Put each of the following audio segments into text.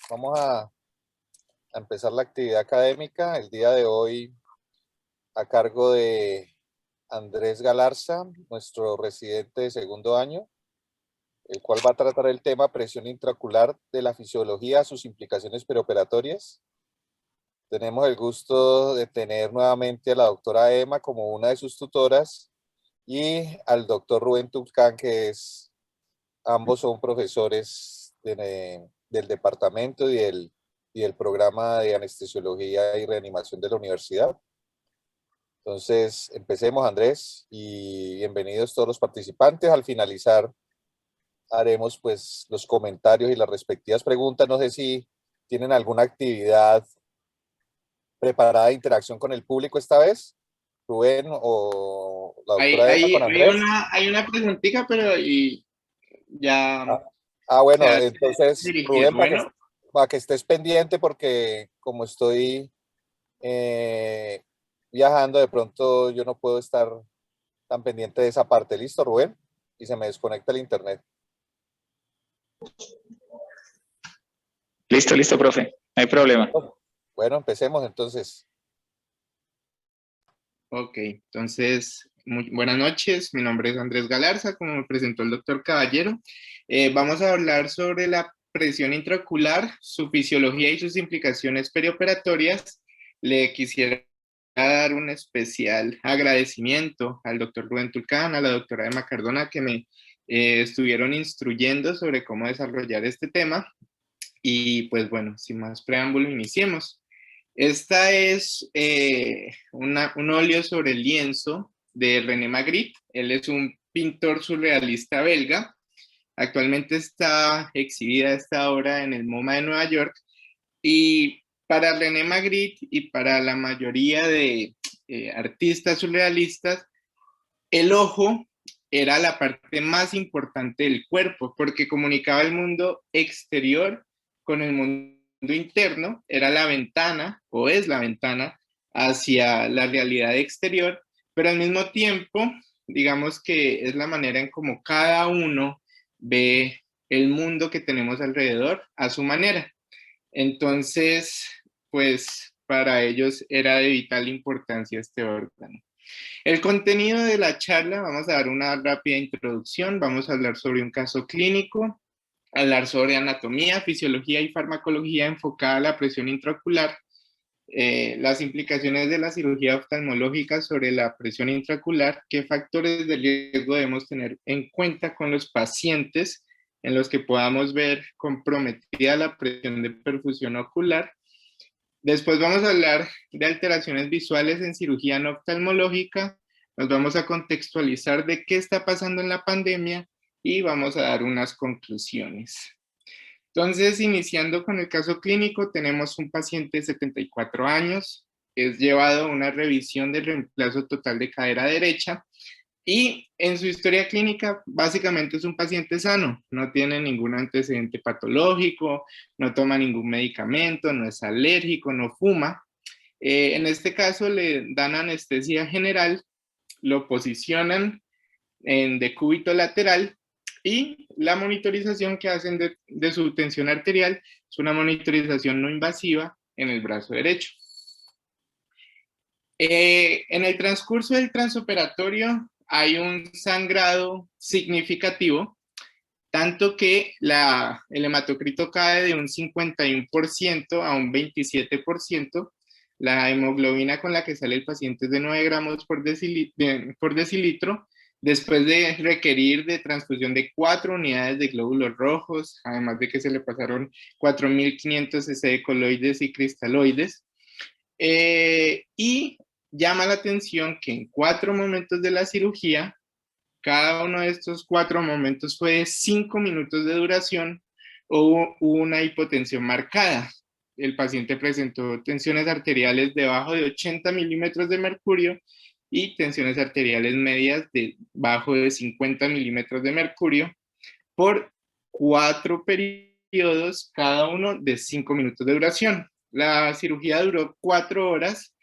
Vamos a empezar la actividad académica el día de hoy a cargo de Andrés Galarza, nuestro residente de segundo año, el cual va a tratar el tema presión intraocular de la fisiología, sus implicaciones perioperatorias. Tenemos el gusto de tener nuevamente a la doctora Emma como una de sus tutoras y al doctor Rubén Tulcán, ambos son profesores del departamento y del programa de anestesiología y reanimación de la universidad. Entonces, empecemos, Andrés, y bienvenidos todos los participantes. Al finalizar, haremos pues los comentarios y las respectivas preguntas. No sé si tienen alguna actividad preparada de interacción con el público esta vez, Rubén o la Hay, doctora Emma hay, con hay Andrés. una, hay una preguntita, pero ya Ah, se bueno, hace entonces, dirigir. Rubén, Bueno, para que estés pendiente, porque como estoy eh, viajando, de pronto yo no puedo estar tan pendiente de esa parte. ¿Listo, Rubén? Y se me desconecta el internet. Listo, listo, profe. No hay problema. Bueno, empecemos entonces. ok, entonces, muy buenas noches. Mi nombre es Andrés Galarza, como me presentó el doctor Caballero. Vamos a hablar sobre la presión intraocular, su fisiología y sus implicaciones perioperatorias. Le quisiera dar un especial agradecimiento al doctor Rubén Tulcán, a la doctora Emma Cardona, que me estuvieron instruyendo sobre cómo desarrollar este tema. Y pues bueno, sin más preámbulo, iniciemos. Esta es un óleo sobre lienzo de René Magritte. Él es un pintor surrealista belga. Actualmente está exhibida esta obra en el MoMA de Nueva York. Y para René Magritte y para la mayoría de artistas surrealistas, el ojo era la parte más importante del cuerpo porque comunicaba el mundo exterior con el mundo interno, era la ventana o es la ventana hacia la realidad exterior, pero al mismo tiempo, digamos que es la manera en cómo cada uno ve el mundo que tenemos alrededor a su manera. Entonces, pues para ellos era de vital importancia este órgano. El contenido de la charla, vamos a dar una rápida introducción, vamos a hablar sobre un caso clínico, hablar sobre anatomía, fisiología y farmacología enfocada a la presión intraocular, las implicaciones de la cirugía oftalmológica sobre la presión intraocular, qué factores de riesgo debemos tener en cuenta con los pacientes en los que podamos ver comprometida la presión de perfusión ocular. Después vamos a hablar de alteraciones visuales en cirugía no oftalmológica, nos vamos a contextualizar de qué está pasando en la pandemia y vamos a dar unas conclusiones. Entonces, iniciando con el caso clínico, tenemos un paciente de 74 años, es llevado a una revisión del reemplazo total de cadera derecha y en su historia clínica, básicamente es un paciente sano, no tiene ningún antecedente patológico, no toma ningún medicamento, no es alérgico, no fuma. En este caso le dan anestesia general, lo posicionan en decúbito lateral y la monitorización que hacen de su tensión arterial es una monitorización no invasiva en el brazo derecho. En el transcurso del transoperatorio hay un sangrado significativo, tanto que el hematocrito cae de un 51% a un 27%. La hemoglobina con la que sale el paciente es de 9 gramos por decilitro, después de requerir de transfusión de 4 unidades de glóbulos rojos, además de que se le pasaron 4.500 cc de coloides y cristaloides. Y llama la atención que en 4 momentos de la cirugía, cada uno de estos 4 momentos fue de 5 minutos de duración, hubo una hipotensión marcada. El paciente presentó tensiones arteriales debajo de 80 milímetros de mercurio y tensiones arteriales medias debajo de 50 milímetros de mercurio por 4 periodos, cada uno de 5 minutos de duración. La cirugía duró 4 horas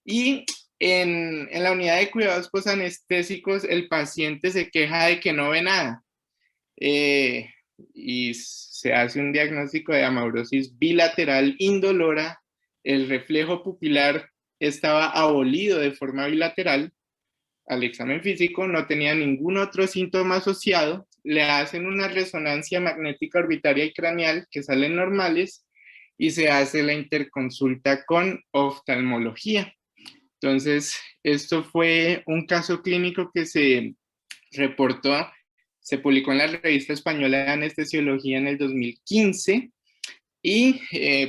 y en la unidad de cuidados posanestésicos el paciente se queja de que no ve nada. y se hace un diagnóstico de amaurosis bilateral indolora, el reflejo pupilar estaba abolido de forma bilateral al examen físico, no tenía ningún otro síntoma asociado, le hacen una resonancia magnética orbitaria y craneal que salen normales y se hace la interconsulta con oftalmología. Entonces, esto fue un caso clínico que se reportó, se publicó en la revista española de anestesiología en el 2015 y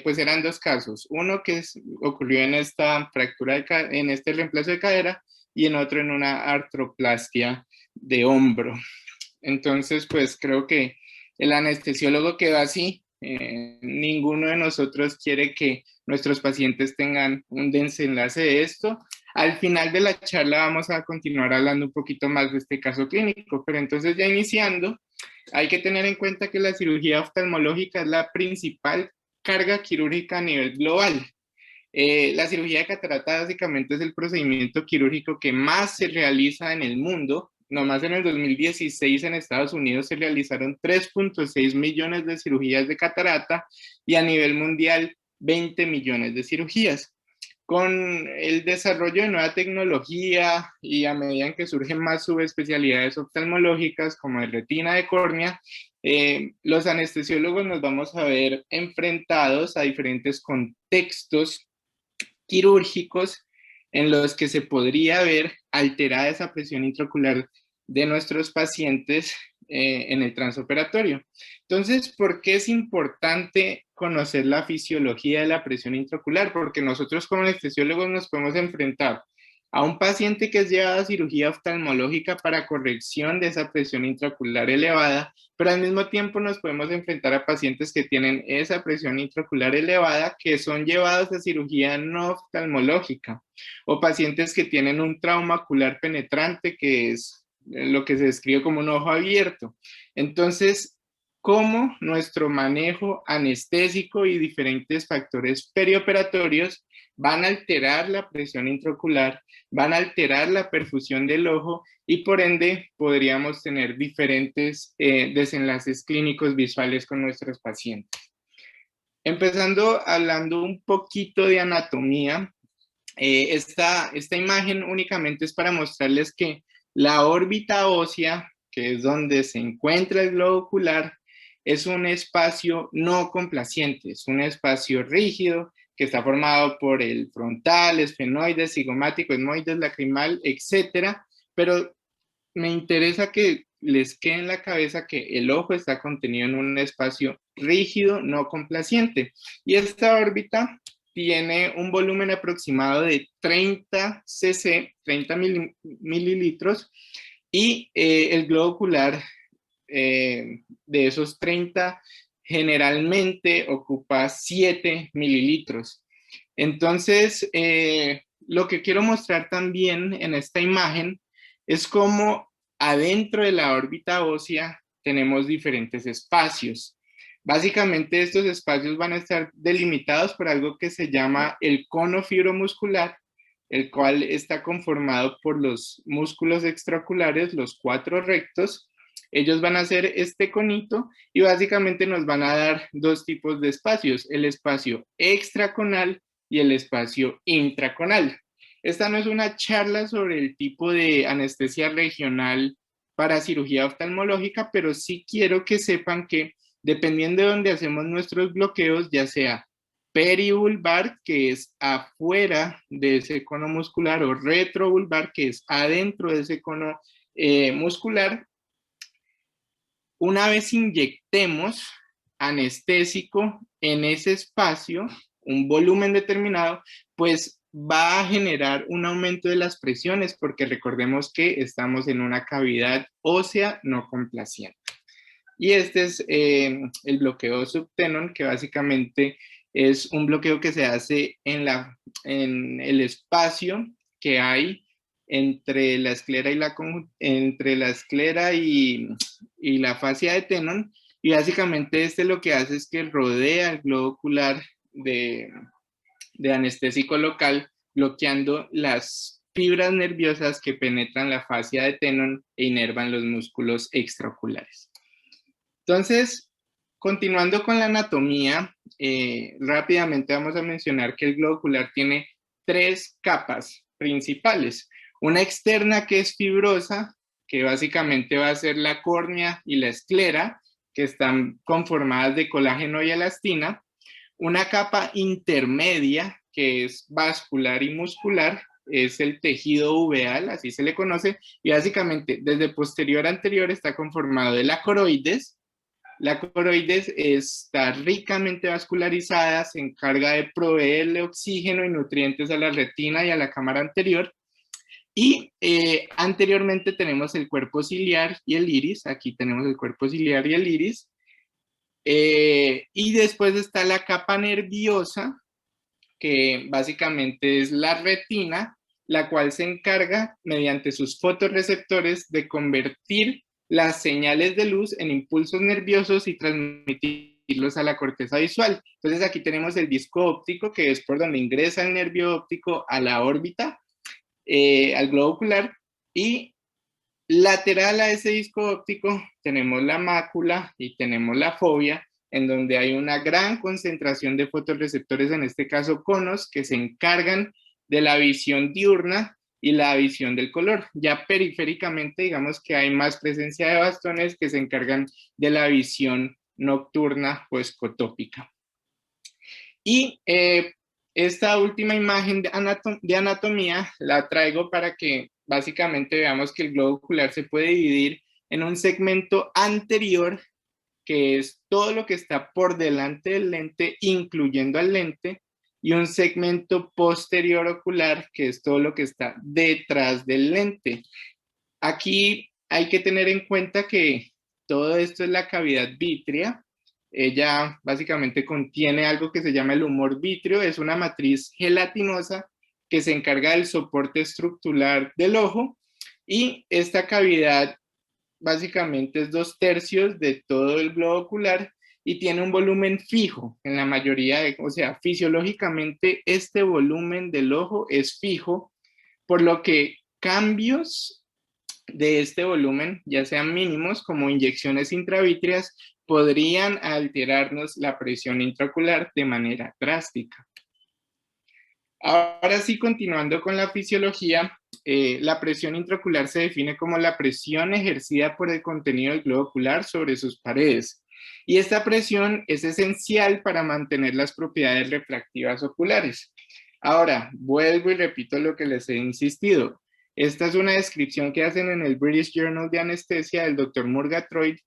pues eran dos casos, uno que ocurrió en esta fractura, en este reemplazo de cadera y en otro en una artroplastia de hombro. Entonces, pues creo que el anestesiólogo quedó así. Ninguno de nosotros quiere que nuestros pacientes tengan un desenlace de esto. Al final de la charla vamos a continuar hablando un poquito más de este caso clínico, pero entonces ya iniciando, hay que tener en cuenta que la cirugía oftalmológica es la principal carga quirúrgica a nivel global. La cirugía de catarata básicamente es el procedimiento quirúrgico que más se realiza en el mundo. Nomás en el 2016 en Estados Unidos se realizaron 3.6 millones de cirugías de catarata y a nivel mundial 20 millones de cirugías. Con el desarrollo de nueva tecnología y a medida en que surgen más subespecialidades oftalmológicas como de retina, de córnea, los anestesiólogos nos vamos a ver enfrentados a diferentes contextos quirúrgicos en los que se podría ver alterada esa presión intraocular de nuestros pacientes en el transoperatorio. Entonces, ¿por qué es importante conocer la fisiología de la presión intraocular? Porque nosotros como anestesiólogos nos podemos enfrentar a un paciente que es llevado a cirugía oftalmológica para corrección de esa presión intraocular elevada, pero al mismo tiempo nos podemos enfrentar a pacientes que tienen esa presión intraocular elevada que son llevados a cirugía no oftalmológica, o pacientes que tienen un trauma ocular penetrante, que es lo que se describe como un ojo abierto. Entonces, ¿cómo nuestro manejo anestésico y diferentes factores perioperatorios van a alterar la presión intraocular, van a alterar la perfusión del ojo y por ende podríamos tener diferentes desenlaces clínicos visuales con nuestros pacientes? Empezando hablando un poquito de anatomía, esta imagen únicamente es para mostrarles que la órbita ósea, que es donde se encuentra el globo ocular, es un espacio no complaciente, es un espacio rígido que está formado por el frontal, esfenoides, cigomático, etmoides, lacrimal, etcétera, pero me interesa que les quede en la cabeza que el ojo está contenido en un espacio rígido, no complaciente. Y esta órbita tiene un volumen aproximado de 30 cc, 30 mililitros, y el globo ocular de esos 30 generalmente ocupa 7 mililitros. Entonces, lo que quiero mostrar también en esta imagen es cómo adentro de la órbita ósea tenemos diferentes espacios. Básicamente estos espacios van a estar delimitados por algo que se llama el cono fibromuscular, el cual está conformado por los músculos extraoculares, los 4 rectos. Ellos van a hacer este conito y básicamente nos van a dar dos tipos de espacios, el espacio extraconal y el espacio intraconal. Esta no es una charla sobre el tipo de anestesia regional para cirugía oftalmológica, pero sí quiero que sepan que dependiendo de dónde hacemos nuestros bloqueos, ya sea perivulvar, que es afuera de ese cono muscular, o retrovulvar, que es adentro de ese cono muscular, una vez inyectemos anestésico en ese espacio, un volumen determinado, pues va a generar un aumento de las presiones, porque recordemos que estamos en una cavidad ósea no complaciente. Y este es el bloqueo subtenon, que básicamente es un bloqueo que se hace en el espacio que hay entre la esclera y la fascia de Tenon, y básicamente este lo que hace es que rodea el globo ocular de anestésico local, bloqueando las fibras nerviosas que penetran la fascia de Tenon e inervan los músculos extraoculares. Entonces, continuando con la anatomía, rápidamente vamos a mencionar que el globo ocular tiene 3 capas principales. Una externa que es fibrosa, que básicamente va a ser la córnea y la esclera, que están conformadas de colágeno y elastina. Una capa intermedia, que es vascular y muscular, es el tejido uveal, así se le conoce, y básicamente desde posterior a anterior está conformado de la coroides. La coroides está ricamente vascularizada, se encarga de proveerle oxígeno y nutrientes a la retina y a la cámara anterior. Y anteriormente tenemos el cuerpo ciliar y el iris. Aquí tenemos el cuerpo ciliar y el iris. Y después está la capa nerviosa, que básicamente es la retina, la cual se encarga mediante sus fotorreceptores de convertir las señales de luz en impulsos nerviosos y transmitirlos a la corteza visual. Entonces aquí tenemos el disco óptico, que es por donde ingresa el nervio óptico a la órbita, al globo ocular, y lateral a ese disco óptico tenemos la mácula y tenemos la fóvea, en donde hay una gran concentración de fotorreceptores, en este caso conos, que se encargan de la visión diurna y la visión del color. Ya periféricamente, digamos que hay más presencia de bastones que se encargan de la visión nocturna o escotópica. Y esta última imagen de anatomía la traigo para que básicamente veamos que el globo ocular se puede dividir en un segmento anterior, que es todo lo que está por delante del lente, incluyendo al lente, y un segmento posterior ocular, que es todo lo que está detrás del lente. Aquí hay que tener en cuenta que todo esto es la cavidad vítrea. Ella básicamente contiene algo que se llama el humor vítreo, es una matriz gelatinosa que se encarga del soporte estructural del ojo, y esta cavidad básicamente es 2/3 de todo el globo ocular y tiene un volumen fijo en la mayoría o sea, fisiológicamente este volumen del ojo es fijo, por lo que cambios de este volumen, ya sean mínimos como inyecciones intravítreas, podrían alterarnos la presión intraocular de manera drástica. Ahora sí, continuando con la fisiología, la presión intraocular se define como la presión ejercida por el contenido del globo ocular sobre sus paredes. Y esta presión es esencial para mantener las propiedades refractivas oculares. Ahora, vuelvo y repito lo que les he insistido. Esta es una descripción que hacen en el British Journal de Anestesia del Dr. Murgatroyd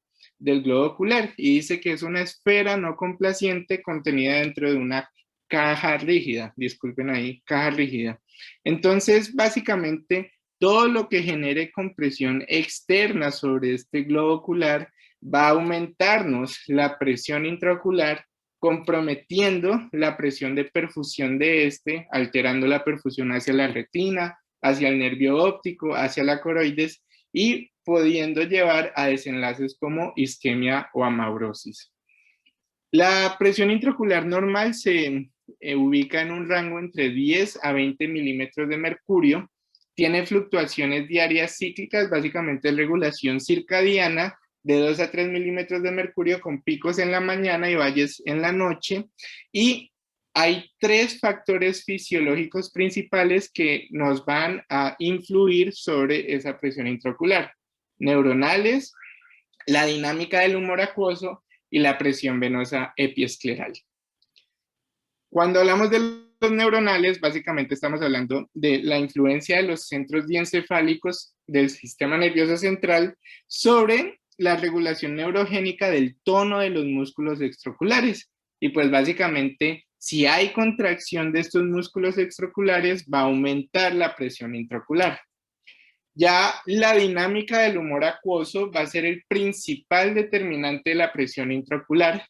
del globo ocular, y dice que es una esfera no complaciente contenida dentro de una caja rígida, disculpen ahí, caja rígida. Entonces, básicamente, todo lo que genere compresión externa sobre este globo ocular va a aumentarnos la presión intraocular, comprometiendo la presión de perfusión de este, alterando la perfusión hacia la retina, hacia el nervio óptico, hacia la coroides, y pudiendo llevar a desenlaces como isquemia o amaurosis. La presión intraocular normal se ubica en un rango entre 10 a 20 milímetros de mercurio, tiene fluctuaciones diarias cíclicas, básicamente regulación circadiana de 2 a 3 milímetros de mercurio con picos en la mañana y valles en la noche, y hay 3 factores fisiológicos principales que nos van a influir sobre esa presión intraocular: neuronales, la dinámica del humor acuoso y la presión venosa epiescleral. Cuando hablamos de los neuronales, básicamente estamos hablando de la influencia de los centros diencefálicos del sistema nervioso central sobre la regulación neurogénica del tono de los músculos extraoculares. Y pues básicamente, si hay contracción de estos músculos extraoculares, va a aumentar la presión intraocular. Ya la dinámica del humor acuoso va a ser el principal determinante de la presión intraocular.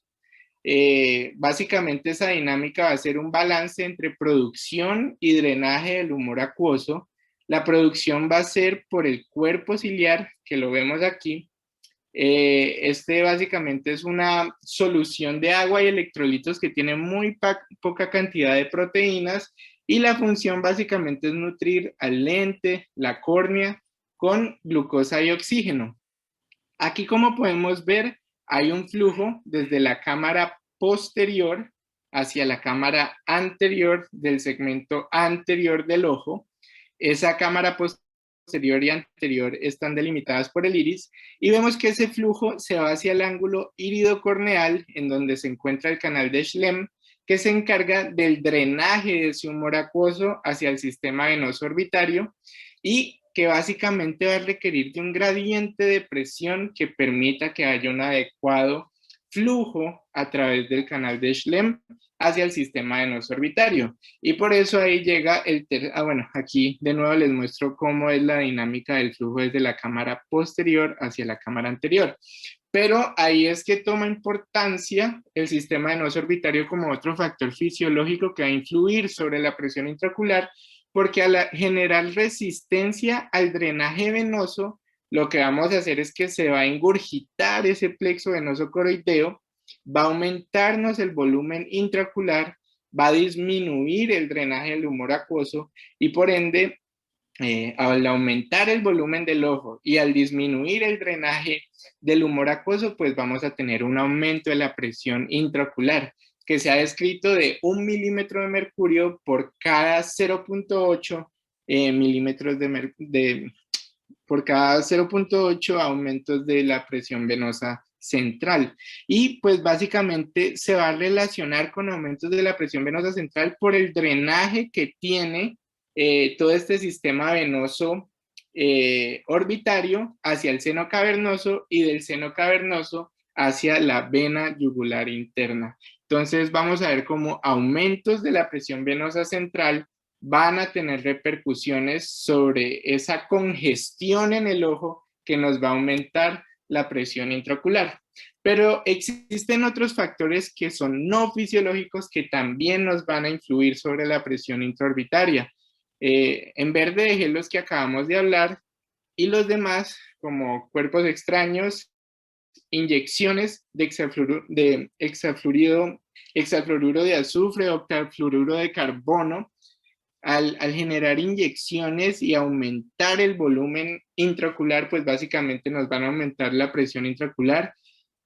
Básicamente esa dinámica va a ser un balance entre producción y drenaje del humor acuoso. La producción va a ser por el cuerpo ciliar, que lo vemos aquí. Este básicamente es una solución de agua y electrolitos que tiene muy poca cantidad de proteínas, y la función básicamente es nutrir al lente, la córnea, con glucosa y oxígeno. Aquí, como podemos ver, hay un flujo desde la cámara posterior hacia la cámara anterior del segmento anterior del ojo. Esa cámara posterior y anterior están delimitadas por el iris y vemos que ese flujo se va hacia el ángulo iridocorneal, en donde se encuentra el canal de Schlemm, que se encarga del drenaje de ese humor acuoso hacia el sistema venoso orbitario y que básicamente va a requerir de un gradiente de presión que permita que haya un adecuado flujo a través del canal de Schlemm hacia el sistema venoso orbitario. Y por eso ahí llega bueno, aquí de nuevo les muestro cómo es la dinámica del flujo desde la cámara posterior hacia la cámara anterior. Pero ahí es que toma importancia el sistema venoso orbitario como otro factor fisiológico que va a influir sobre la presión intraocular, porque al generar resistencia al drenaje venoso, lo que vamos a hacer es que se va a ingurgitar ese plexo venoso coroideo, va a aumentarnos el volumen intraocular, va a disminuir el drenaje del humor acuoso y por ende, al aumentar el volumen del ojo y al disminuir el drenaje del humor acuoso, pues vamos a tener un aumento de la presión intraocular, que se ha descrito de 1 milímetro de mercurio por cada 0.8 milímetros por cada 0.8 aumentos de la presión venosa central. Y pues básicamente se va a relacionar con aumentos de la presión venosa central por el drenaje que tiene todo este sistema venoso orbitario hacia el seno cavernoso y del seno cavernoso hacia la vena yugular interna. Entonces vamos a ver cómo aumentos de la presión venosa central van a tener repercusiones sobre esa congestión en el ojo que nos va a aumentar la presión intraocular. Pero existen otros factores que son no fisiológicos que también nos van a influir sobre la presión intraorbitaria. En verde dejé los que acabamos de hablar y los demás, como cuerpos extraños, inyecciones de hexafluoruro de azufre, octafluoruro de carbono, al generar inyecciones y aumentar el volumen intraocular, pues básicamente nos van a aumentar la presión intraocular,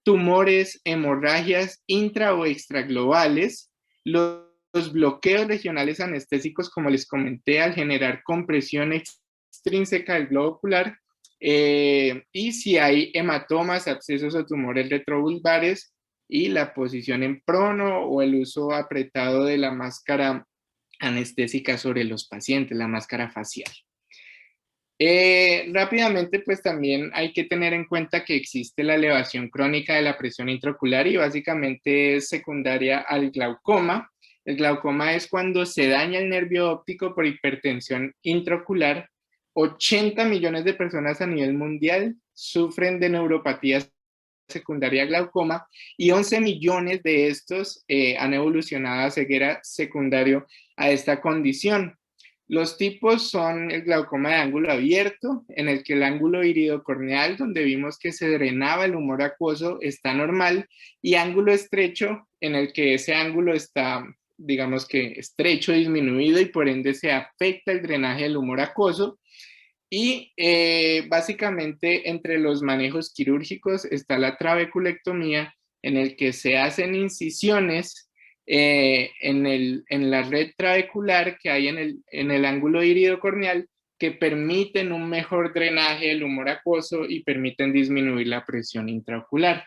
tumores, hemorragias intra o extraglobales, los bloqueos regionales anestésicos, como les comenté, al generar compresión extrínseca del globo ocular, y si hay hematomas, abscesos o tumores retrovulvares, y la posición en prono o el uso apretado de la máscara anestésica sobre los pacientes, la máscara facial. Rápidamente, pues también hay que tener en cuenta que existe la elevación crónica de la presión intraocular y básicamente es secundaria al glaucoma. El glaucoma es cuando se daña el nervio óptico por hipertensión intraocular. 80 millones de personas a nivel mundial sufren de neuropatía secundaria a glaucoma y 11 millones de estos han evolucionado a ceguera secundario a esta condición. Los tipos son el glaucoma de ángulo abierto, en el que el ángulo iridocorneal, donde vimos que se drenaba el humor acuoso, está normal, y ángulo estrecho, en el que ese ángulo está, digamos que estrecho, disminuido, y por ende se afecta el drenaje del humor acuoso. Y básicamente entre los manejos quirúrgicos está la trabeculectomía, en el que se hacen incisiones en la red trabecular que hay en el ángulo iridocorneal, que permiten un mejor drenaje del humor acuoso y permiten disminuir la presión intraocular.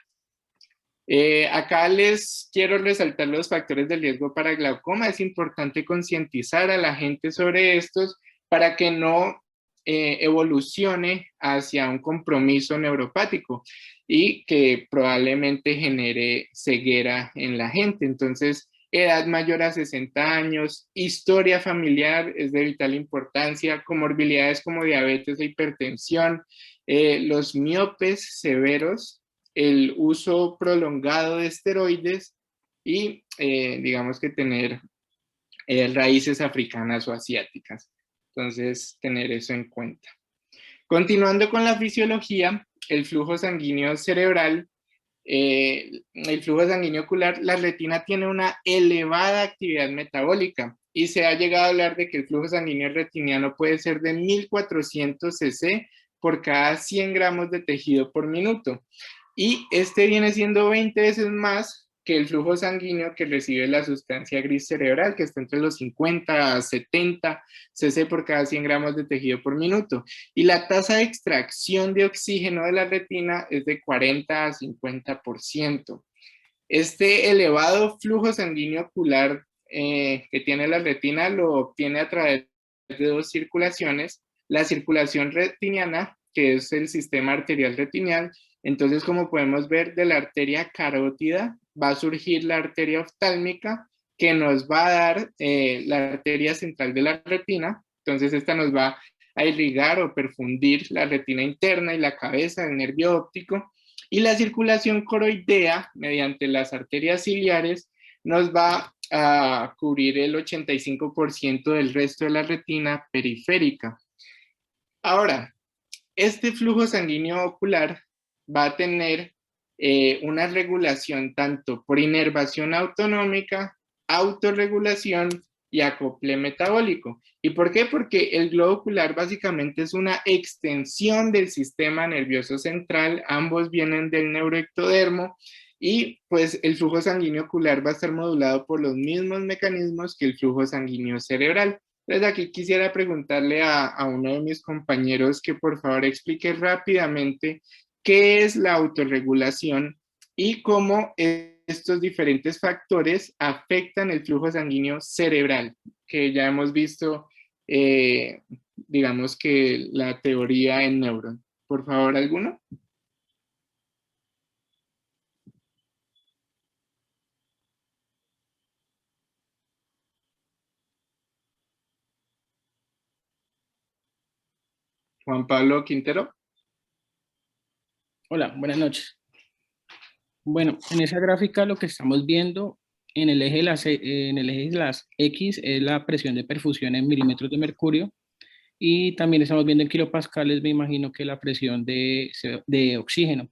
Acá les quiero resaltar los factores de riesgo para glaucoma. Es importante concientizar a la gente sobre estos para que no evolucione hacia un compromiso neuropático y que probablemente genere ceguera en la gente. Entonces, edad mayor a 60 años, historia familiar es de vital importancia, comorbilidades como diabetes e hipertensión, los miopes severos, el uso prolongado de esteroides y digamos que tener raíces africanas o asiáticas. Entonces, tener eso en cuenta. Continuando con la fisiología, el flujo sanguíneo cerebral, el flujo sanguíneo ocular, la retina tiene una elevada actividad metabólica y se ha llegado a hablar de que el flujo sanguíneo retiniano puede ser de 1400 cc por cada 100 gramos de tejido por minuto. y este viene siendo 20 veces más que el flujo sanguíneo que recibe la sustancia gris cerebral, que está entre los 50 a 70 cc por cada 100 gramos de tejido por minuto. Y la tasa de extracción de oxígeno de la retina es de 40 a 50%. Este elevado flujo sanguíneo ocular que tiene la retina lo obtiene a través de dos circulaciones, la circulación retiniana, que es el sistema arterial retinial. Entonces, como podemos ver, de la arteria carótida va a surgir la arteria oftálmica, que nos va a dar la arteria central de la retina. Entonces, esta nos va a irrigar o perfundir la retina interna y la cabeza, el nervio óptico. Y la circulación coroidea, mediante las arterias ciliares, nos va a cubrir el 85% del resto de la retina periférica. Ahora, este flujo sanguíneo ocular va a tener una regulación tanto por inervación autonómica, autorregulación y acople metabólico. ¿Y por qué? Porque el globo ocular básicamente es una extensión del sistema nervioso central, ambos vienen del neuroectodermo, y pues el flujo sanguíneo ocular va a estar modulado por los mismos mecanismos que el flujo sanguíneo cerebral. Entonces aquí quisiera preguntarle a uno de mis compañeros que por favor explique rápidamente qué es la autorregulación y cómo estos diferentes factores afectan el flujo sanguíneo cerebral, que ya hemos visto, digamos que la teoría en neuro. Por favor, ¿alguno? Juan Pablo Quintero. Hola, buenas noches. Bueno, en esa gráfica lo que estamos viendo en el eje de las X es la presión de perfusión en milímetros de mercurio, y también estamos viendo en kilopascales, me imagino que la presión de oxígeno.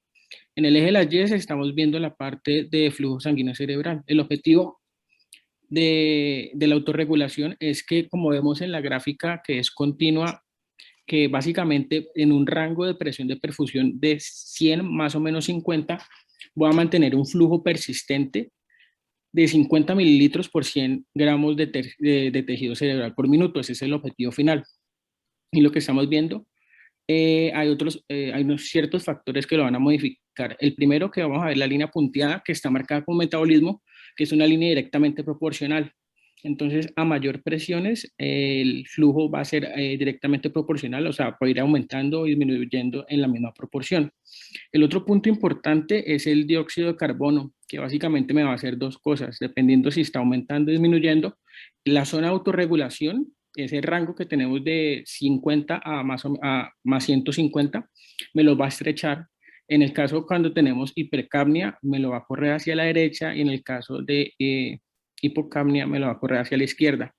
En el eje de las Y estamos viendo la parte de flujo sanguíneo cerebral. El objetivo de la autorregulación es que, como vemos en la gráfica, que es continua, que básicamente en un rango de presión de perfusión de 100 más o menos 50, voy a mantener un flujo persistente de 50 mililitros por 100 gramos de tejido cerebral por minuto. Ese es el objetivo final. Y lo que estamos viendo, hay unos ciertos factores que lo van a modificar. El primero, que vamos a ver, la línea punteada que está marcada como metabolismo, que es una línea directamente proporcional. Entonces, a mayor presiones, el flujo va a ser directamente proporcional, o sea, puede ir aumentando o disminuyendo en la misma proporción. El otro punto importante es el dióxido de carbono, que básicamente me va a hacer dos cosas, dependiendo si está aumentando o disminuyendo. La zona de autorregulación, ese rango que tenemos de 50 a más 150, me lo va a estrechar. En el caso cuando tenemos hipercapnia, me lo va a correr hacia la derecha, y en el caso de hipocapnia, me lo va a correr hacia la izquierda.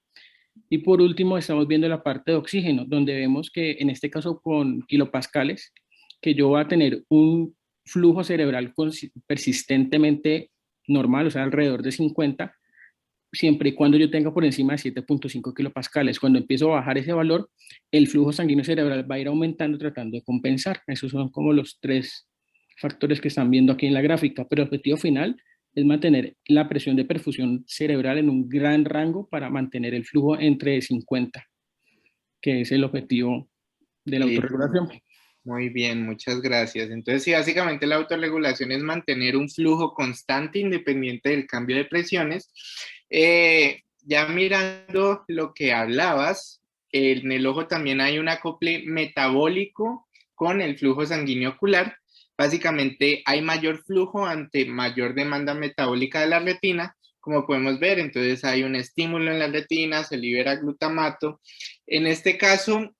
Y por último, estamos viendo la parte de oxígeno, donde vemos que en este caso con kilopascales, que yo voy a tener un flujo cerebral persistentemente normal, o sea, alrededor de 50, siempre y cuando yo tenga por encima de 7.5 kilopascales. Cuando empiezo a bajar ese valor, el flujo sanguíneo cerebral va a ir aumentando tratando de compensar. Esos son como los tres factores que están viendo aquí en la gráfica, pero el objetivo final es mantener la presión de perfusión cerebral en un gran rango para mantener el flujo entre 50, que es el objetivo de la autorregulación. Muy bien, muchas gracias. Entonces, sí, básicamente la autorregulación es mantener un flujo constante independiente del cambio de presiones. Ya mirando lo que hablabas, en el ojo también hay un acople metabólico con el flujo sanguíneo ocular. Básicamente hay mayor flujo ante mayor demanda metabólica de la retina, como podemos ver. Entonces hay un estímulo en la retina, se libera glutamato. En este caso,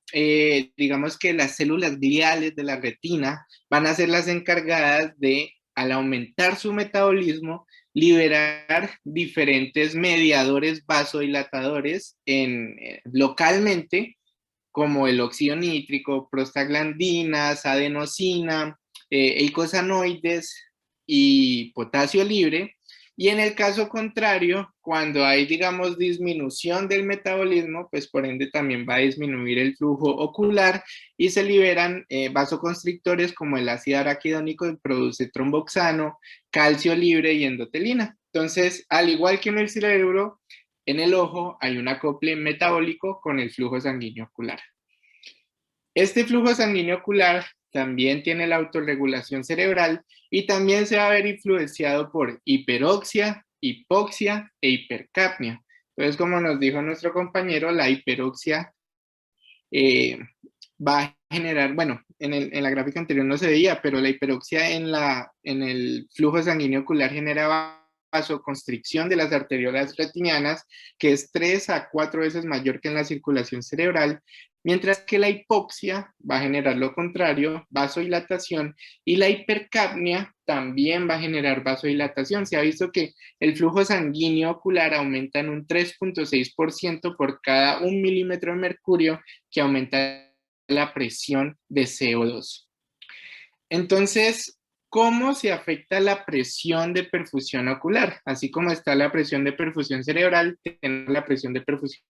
digamos que las células gliales de la retina van a ser las encargadas de, al aumentar su metabolismo, liberar diferentes mediadores vasodilatadores localmente, como el óxido nítrico, prostaglandinas, adenosina, eicosanoides y potasio libre, Y en el caso contrario, cuando hay, digamos, disminución del metabolismo, pues por ende también va a disminuir el flujo ocular y se liberan vasoconstrictores como el ácido araquidónico que produce tromboxano, calcio libre y endotelina. Entonces, al igual que en el cerebro, en el ojo hay un acople metabólico con el flujo sanguíneo ocular. Este flujo sanguíneo ocular también tiene la autorregulación cerebral y también se va a ver influenciado por hiperoxia, hipoxia e hipercapnia. Entonces, como nos dijo nuestro compañero, la hiperoxia va a generar, bueno, en la gráfica anterior no se veía, pero la hiperoxia en el flujo sanguíneo ocular genera vasoconstricción de las arteriolas retinianas, que es 3 a 4 veces mayor que en la circulación cerebral, mientras que la hipoxia va a generar lo contrario, vasodilatación, y la hipercapnia también va a generar vasodilatación. Se ha visto que el flujo sanguíneo ocular aumenta en un 3.6% por cada 1 milímetro de mercurio que aumenta la presión de CO2. Entonces, ¿cómo se afecta la presión de perfusión ocular? Así como está la presión de perfusión cerebral, tenemos la presión de perfusión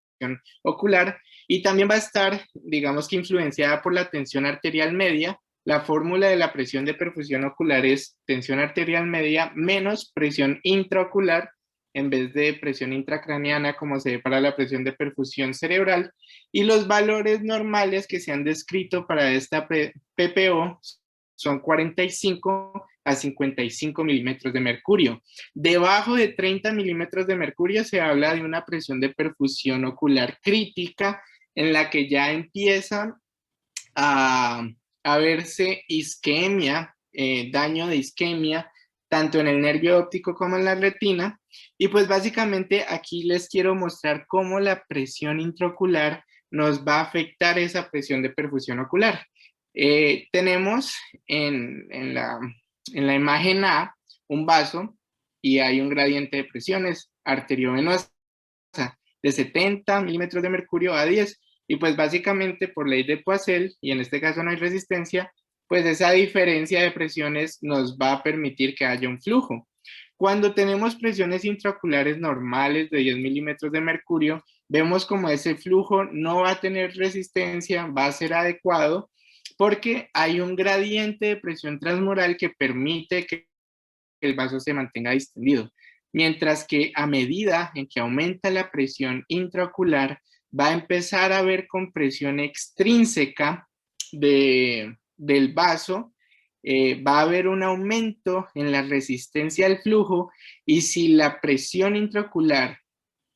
ocular y también va a estar, digamos que influenciada por la tensión arterial media. La fórmula de la presión de perfusión ocular es tensión arterial media menos presión intraocular en vez de presión intracraneana como se ve para la presión de perfusión cerebral, y los valores normales que se han descrito para esta PPO son 45 a 55 milímetros de mercurio. Debajo de 30 milímetros de mercurio se habla de una presión de perfusión ocular crítica en la que ya empieza a verse isquemia, daño de isquemia, tanto en el nervio óptico como en la retina. Y pues básicamente aquí les quiero mostrar cómo la presión intraocular nos va a afectar esa presión de perfusión ocular. Tenemos en la imagen A un vaso y hay un gradiente de presiones arteriovenosa de 70 milímetros de mercurio a 10. Y pues básicamente por ley de Poiseuille, y en este caso no hay resistencia, pues esa diferencia de presiones nos va a permitir que haya un flujo. Cuando tenemos presiones intraoculares normales de 10 milímetros de mercurio, vemos como ese flujo no va a tener resistencia, va a ser adecuado, porque hay un gradiente de presión transmural que permite que el vaso se mantenga distendido. Mientras que a medida en que aumenta la presión intraocular, va a empezar a haber compresión extrínseca del vaso, va a haber un aumento en la resistencia al flujo, y si la presión intraocular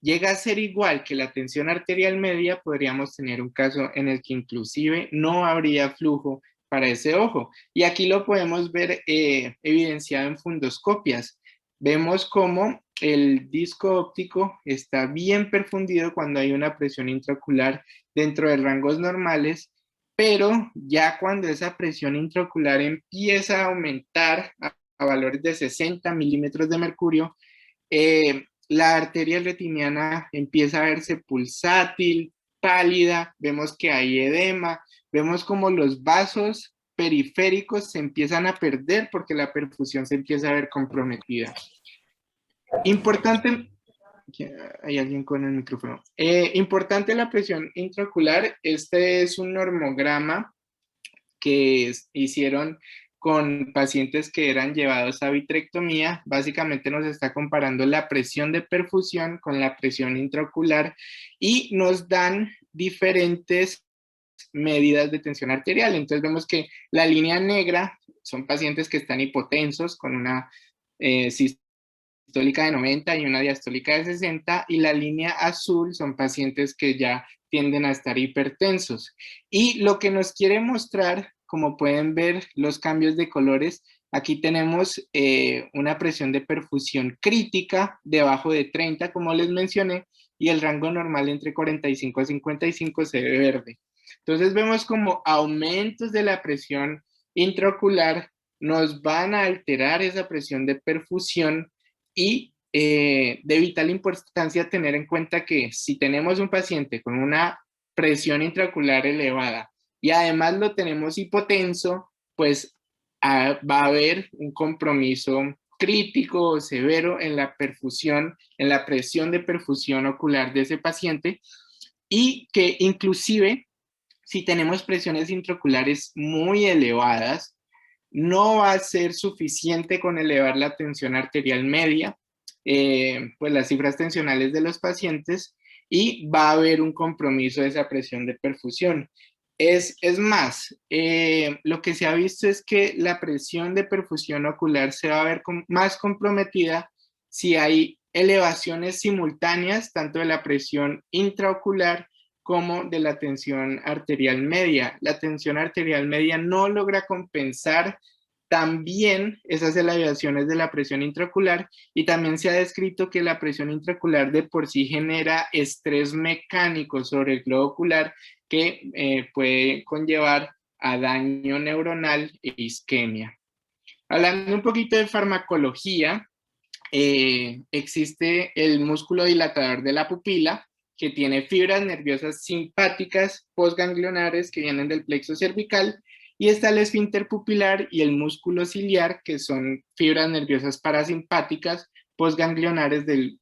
llega a ser igual que la tensión arterial media, podríamos tener un caso en el que inclusive no habría flujo para ese ojo. Y aquí lo podemos ver evidenciado en fundoscopias. Vemos cómo el disco óptico está bien perfundido cuando hay una presión intraocular dentro de rangos normales, pero ya cuando esa presión intraocular empieza a aumentar a valores de 60 milímetros de mercurio, la arteria retiniana empieza a verse pulsátil, pálida, vemos que hay edema, vemos como los vasos periféricos se empiezan a perder porque la perfusión se empieza a ver comprometida. Importante, hay alguien con el micrófono. Importante la presión intraocular. Este es un normograma que hicieron con pacientes que eran llevados a vitrectomía. Básicamente nos está comparando la presión de perfusión con la presión intraocular y nos dan diferentes medidas de tensión arterial. Entonces vemos que la línea negra son pacientes que están hipotensos con una sistólica de 90 y una diastólica de 60, y la línea azul son pacientes que ya tienden a estar hipertensos. Y lo que nos quiere mostrar, como pueden ver los cambios de colores, aquí tenemos una presión de perfusión crítica debajo de 30, como les mencioné, y el rango normal entre 45 a 55 se ve verde. Entonces vemos como aumentos de la presión intraocular nos van a alterar esa presión de perfusión, y de vital importancia tener en cuenta que si tenemos un paciente con una presión intraocular elevada y además lo tenemos hipotenso, pues va a haber un compromiso crítico o severo en la perfusión, en la presión de perfusión ocular de ese paciente, y que inclusive si tenemos presiones intraoculares muy elevadas, no va a ser suficiente con elevar la tensión arterial media, pues las cifras tensionales de los pacientes, y va a haber un compromiso de esa presión de perfusión. Es más, lo que se ha visto es que la presión de perfusión ocular se va a ver más comprometida si hay elevaciones simultáneas, tanto de la presión intraocular como de la tensión arterial media. La tensión arterial media no logra compensar también esas elevaciones de la presión intraocular, y también se ha descrito que la presión intraocular de por sí genera estrés mecánico sobre el globo ocular que puede conllevar a daño neuronal e isquemia. Hablando un poquito de farmacología, existe el músculo dilatador de la pupila, que tiene fibras nerviosas simpáticas postganglionares que vienen del plexo cervical, y está el esfínter pupilar y el músculo ciliar, que son fibras nerviosas parasimpáticas postganglionares del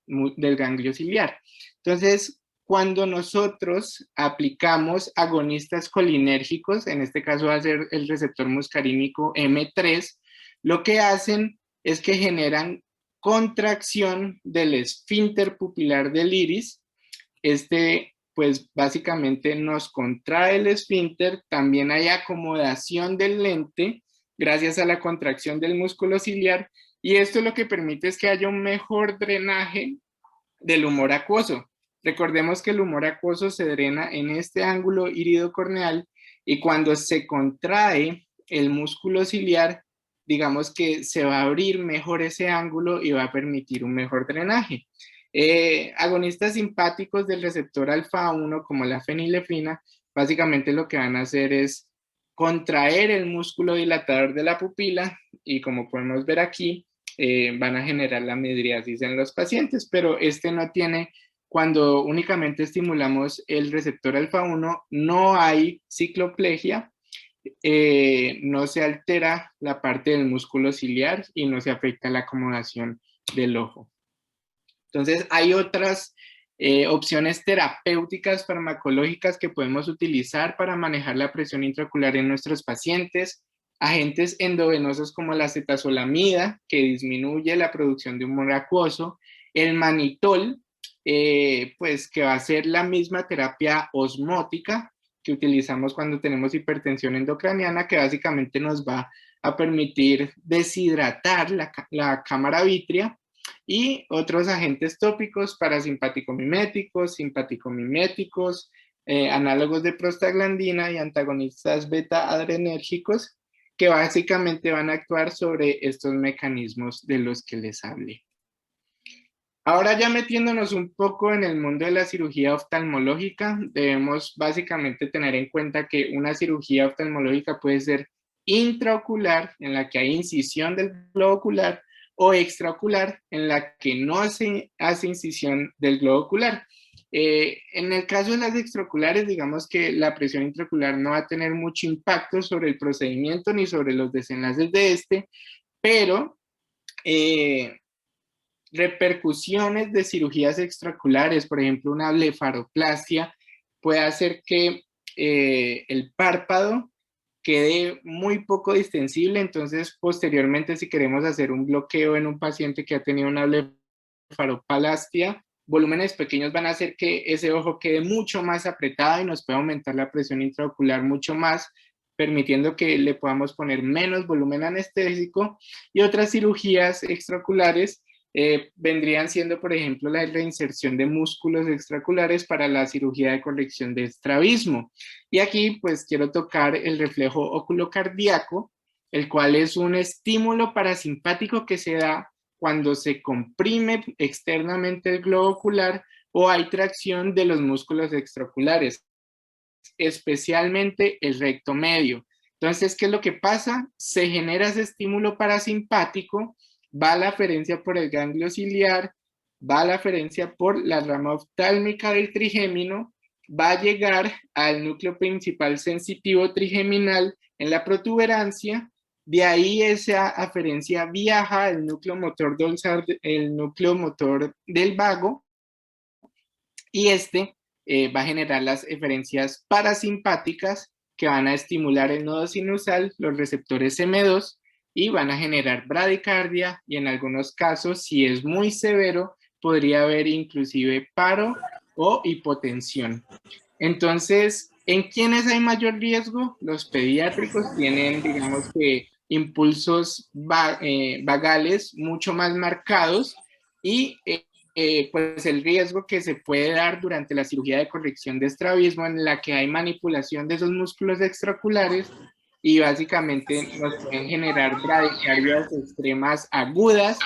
ganglio ciliar. Entonces, cuando nosotros aplicamos agonistas colinérgicos, en este caso va a ser el receptor muscarínico M3, lo que hacen es que generan contracción del esfínter pupilar del iris. Pues básicamente nos contrae el esfínter, también hay acomodación del lente gracias a la contracción del músculo ciliar, y esto lo que permite es que haya un mejor drenaje del humor acuoso. Recordemos que el humor acuoso se drena en este ángulo iridocorneal, y cuando se contrae el músculo ciliar, digamos que se va a abrir mejor ese ángulo y va a permitir un mejor drenaje. Agonistas simpáticos del receptor alfa-1 como la fenilefrina, básicamente lo que van a hacer es contraer el músculo dilatador de la pupila, y como podemos ver aquí, van a generar la midriasis en los pacientes, pero no tiene, cuando únicamente estimulamos el receptor alfa-1, no hay cicloplegia, no se altera la parte del músculo ciliar y no se afecta la acomodación del ojo. Entonces, hay otras opciones terapéuticas farmacológicas que podemos utilizar para manejar la presión intraocular en nuestros pacientes. Agentes endovenosos como la acetazolamida, que disminuye la producción de humor acuoso. El manitol, pues que va a ser la misma terapia osmótica que utilizamos cuando tenemos hipertensión endocraniana, que básicamente nos va a permitir deshidratar la cámara vítrea. Y otros agentes tópicos parasimpático-miméticos, simpático-miméticos, análogos de prostaglandina y antagonistas beta-adrenérgicos, que básicamente van a actuar sobre estos mecanismos de los que les hablé. Ahora, ya metiéndonos un poco en el mundo de la cirugía oftalmológica, debemos básicamente tener en cuenta que una cirugía oftalmológica puede ser intraocular, en la que hay incisión del globo ocular, o extraocular, en la que no se hace incisión del globo ocular. En el caso de las extraoculares, digamos que la presión intraocular no va a tener mucho impacto sobre el procedimiento ni sobre los desenlaces de pero repercusiones de cirugías extraoculares, por ejemplo, una blefaroplastia, puede hacer que el párpado quede muy poco distensible. Entonces, posteriormente, si queremos hacer un bloqueo en un paciente que ha tenido una blefaroplastia, volúmenes pequeños van a hacer que ese ojo quede mucho más apretado y nos puede aumentar la presión intraocular mucho más, permitiendo que le podamos poner menos volumen anestésico. Y otras cirugías extraoculares vendrían siendo, por ejemplo, la reinserción de músculos extraoculares para la cirugía de corrección de estrabismo. Y aquí, pues, quiero tocar el reflejo oculocardíaco, el cual es un estímulo parasimpático que se da cuando se comprime externamente el globo ocular o hay tracción de los músculos extraoculares, especialmente el recto medio. Entonces, ¿qué es lo que pasa? Se genera ese estímulo parasimpático, va la aferencia por el ganglio ciliar, va la aferencia por la rama oftálmica del trigémino, va a llegar al núcleo principal sensitivo trigeminal en la protuberancia, De ahí esa aferencia viaja al núcleo motor dorsal, el núcleo motor del vago, y va a generar las eferencias parasimpáticas que van a estimular el nodo sinusal, los receptores M2, y van a generar bradicardia, y en algunos casos, si es muy severo, podría haber inclusive paro o hipotensión. Entonces, ¿en quiénes hay mayor riesgo? Los pediátricos tienen, digamos que, impulsos vagales mucho más marcados, y pues el riesgo que se puede dar durante la cirugía de corrección de estrabismo, en la que hay manipulación de esos músculos extraoculares, y básicamente nos pueden generar bradicardias extremas agudas,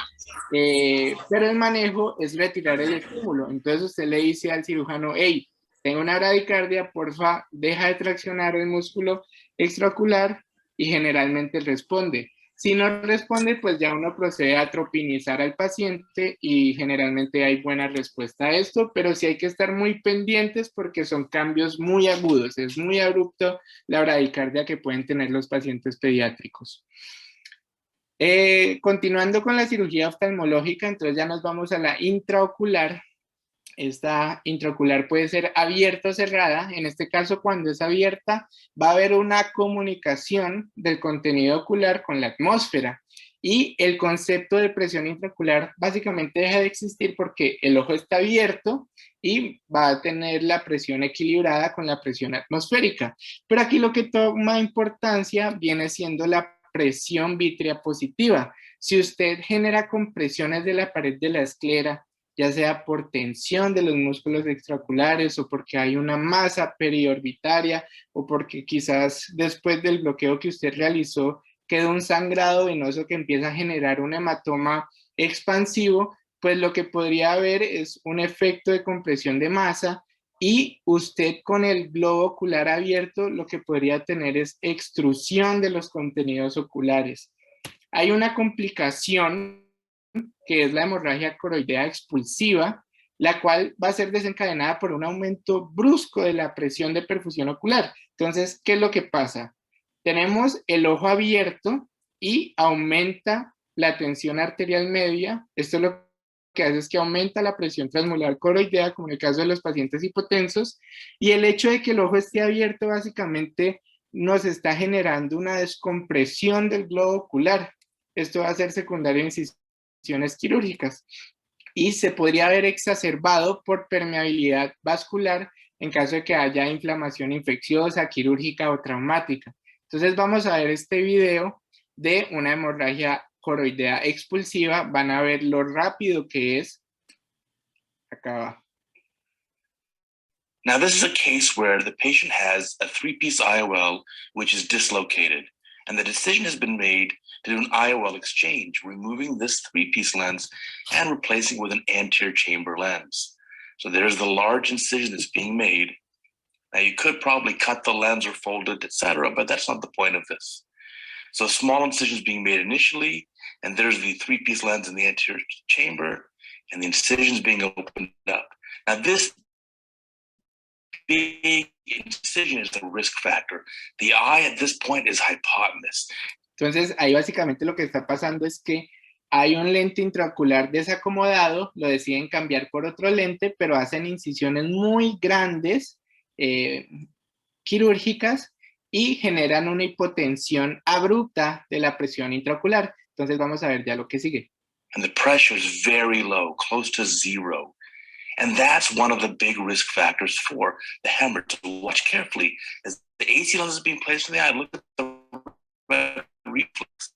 pero el manejo es retirar el estímulo. Entonces usted le dice al cirujano, hey, tengo una bradicardia, porfa, deja de traccionar el músculo extraocular, y generalmente responde. Si no responde, pues ya uno procede a tropinizar al paciente, y generalmente hay buena respuesta a esto, pero sí hay que estar muy pendientes porque son cambios muy agudos, es muy abrupto la bradicardia que pueden tener los pacientes pediátricos. Continuando con la cirugía oftalmológica, entonces ya nos vamos a la intraocular. Esta intraocular puede ser abierta o cerrada. En este caso, cuando es abierta, va a haber una comunicación del contenido ocular con la atmósfera, y el concepto de presión intraocular básicamente deja de existir porque el ojo está abierto y va a tener la presión equilibrada con la presión atmosférica. Pero aquí lo que toma importancia viene siendo la presión vítrea positiva. Si usted genera compresiones de la pared de la esclera, ya sea por tensión de los músculos extraoculares, o porque hay una masa periorbitaria, o porque quizás después del bloqueo que usted realizó quedó un sangrado venoso que empieza a generar un hematoma expansivo, pues lo que podría haber es un efecto de compresión de masa, y usted con el globo ocular abierto lo que podría tener es extrusión de los contenidos oculares. Hay una complicación que es la hemorragia coroidea expulsiva, la cual va a ser desencadenada por un aumento brusco de la presión de perfusión ocular. Entonces, ¿qué es lo que pasa? Tenemos el ojo abierto y aumenta la tensión arterial media. Esto lo que hace es que aumenta la presión transmural coroidea, como en el caso de los pacientes hipotensos, y el hecho de que el ojo esté abierto básicamente nos está generando una descompresión del globo ocular. Esto va a ser secundario a incisiones quirúrgicas, y se podría haber exacerbado por permeabilidad vascular en caso de que haya inflamación infecciosa, quirúrgica o traumática. Entonces vamos a ver este video de una hemorragia coroidea expulsiva. Van a ver lo rápido que es. Acá va. Now, this is a case where the patient has a 3-piece IOL which is dislocated, and the decision has been made to do an IOL exchange, removing this 3-piece lens and replacing it with an anterior chamber lens. So there's the large incision that's being made. Now, you could probably cut the lens or fold it, etc., but that's not the point of this. So small incisions being made initially, and there's the 3-piece lens in the anterior chamber, and the incisions being opened up. Now, this big incision is the risk factor. The eye at this point is hypotenuse. Entonces, ahí básicamente lo que está pasando es que hay un lente intraocular desacomodado, lo deciden cambiar por otro lente, pero hacen incisiones muy grandes, quirúrgicas, y generan una hipotensión abrupta de la presión intraocular. Entonces vamos a ver ya lo que sigue. And the pressure is very low, close to 0. And that's one of the big risk factors for the hemorrhage. So watch carefully. As the AC lens is being placed in the eye, look at the red reflex.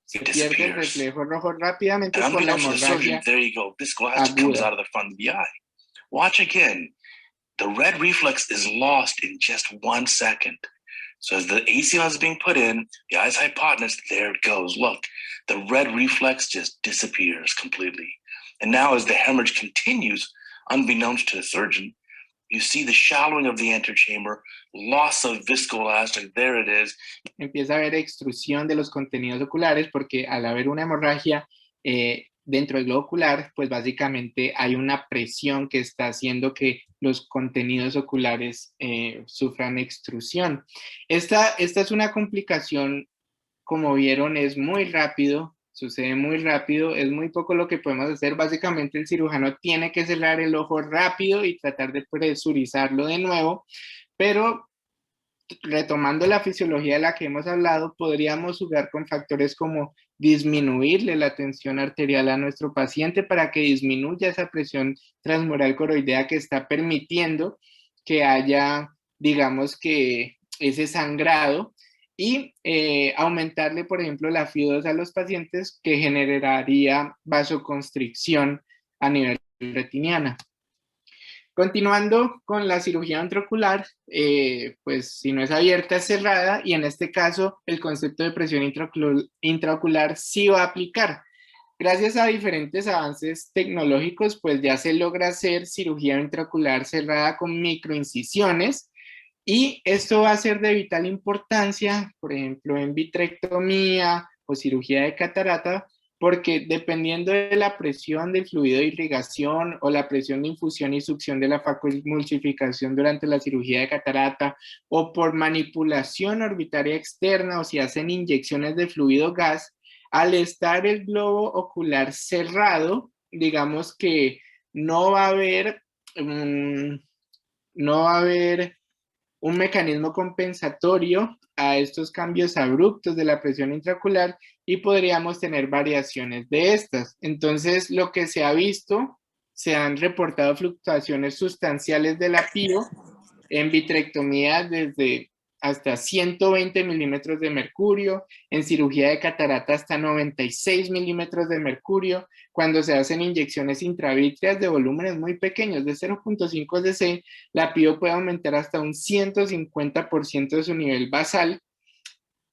Se pierde el reflejo rojo rápidamente por la Unbeknownst to the surgeon, hemorragia there you go. Viscoelastic comes aguda. out of the front of the eye. Watch again. The red reflex is lost in just 1 second. So as the AC lens is being put in, the eye's hypotenuse, there it goes. Look, the red reflex just disappears completely. And now as the hemorrhage continues, unbeknownst to the surgeon, you see the shallowing of the anterior chamber, loss of viscoelastic, there it is. Empieza a haber extrusión de los contenidos oculares, porque al haber una hemorragia dentro del globo ocular, pues básicamente hay una presión que está haciendo que los contenidos oculares sufran extrusión. Esta es una complicación como vieron, es muy rápido, sucede muy rápido, es muy poco lo que podemos hacer. Básicamente el cirujano tiene que cerrar el ojo rápido y tratar de presurizarlo de nuevo, pero retomando la fisiología de la que hemos hablado, podríamos jugar con factores como disminuirle la tensión arterial a nuestro paciente para que disminuya esa presión transmural coroidea que está permitiendo que haya, digamos que, ese sangrado, y aumentarle, por ejemplo, la FIO2 a los pacientes, que generaría vasoconstricción a nivel retiniana. Continuando con la cirugía ventricular, pues si no es abierta es cerrada, y en este caso el concepto de presión intraocular sí va a aplicar. Gracias a diferentes avances tecnológicos, pues ya se logra hacer cirugía ventricular cerrada con microincisiones, y esto va a ser de vital importancia, por ejemplo, en vitrectomía o cirugía de catarata, porque dependiendo de la presión del fluido de irrigación o la presión de infusión y succión de la facomulsificación durante la cirugía de catarata, o por manipulación orbitaria externa, o si hacen inyecciones de fluido gas, al estar el globo ocular cerrado, digamos que no va a haber un mecanismo compensatorio a estos cambios abruptos de la presión intraocular, y podríamos tener variaciones de estas. Entonces, lo que se ha visto, se han reportado fluctuaciones sustanciales de la PIO en vitrectomía desde hasta 120 milímetros de mercurio, en cirugía de catarata hasta 96 milímetros de mercurio, cuando se hacen inyecciones intravítreas de volúmenes muy pequeños, de 0.5 cc, la PIO puede aumentar hasta un 150% de su nivel basal,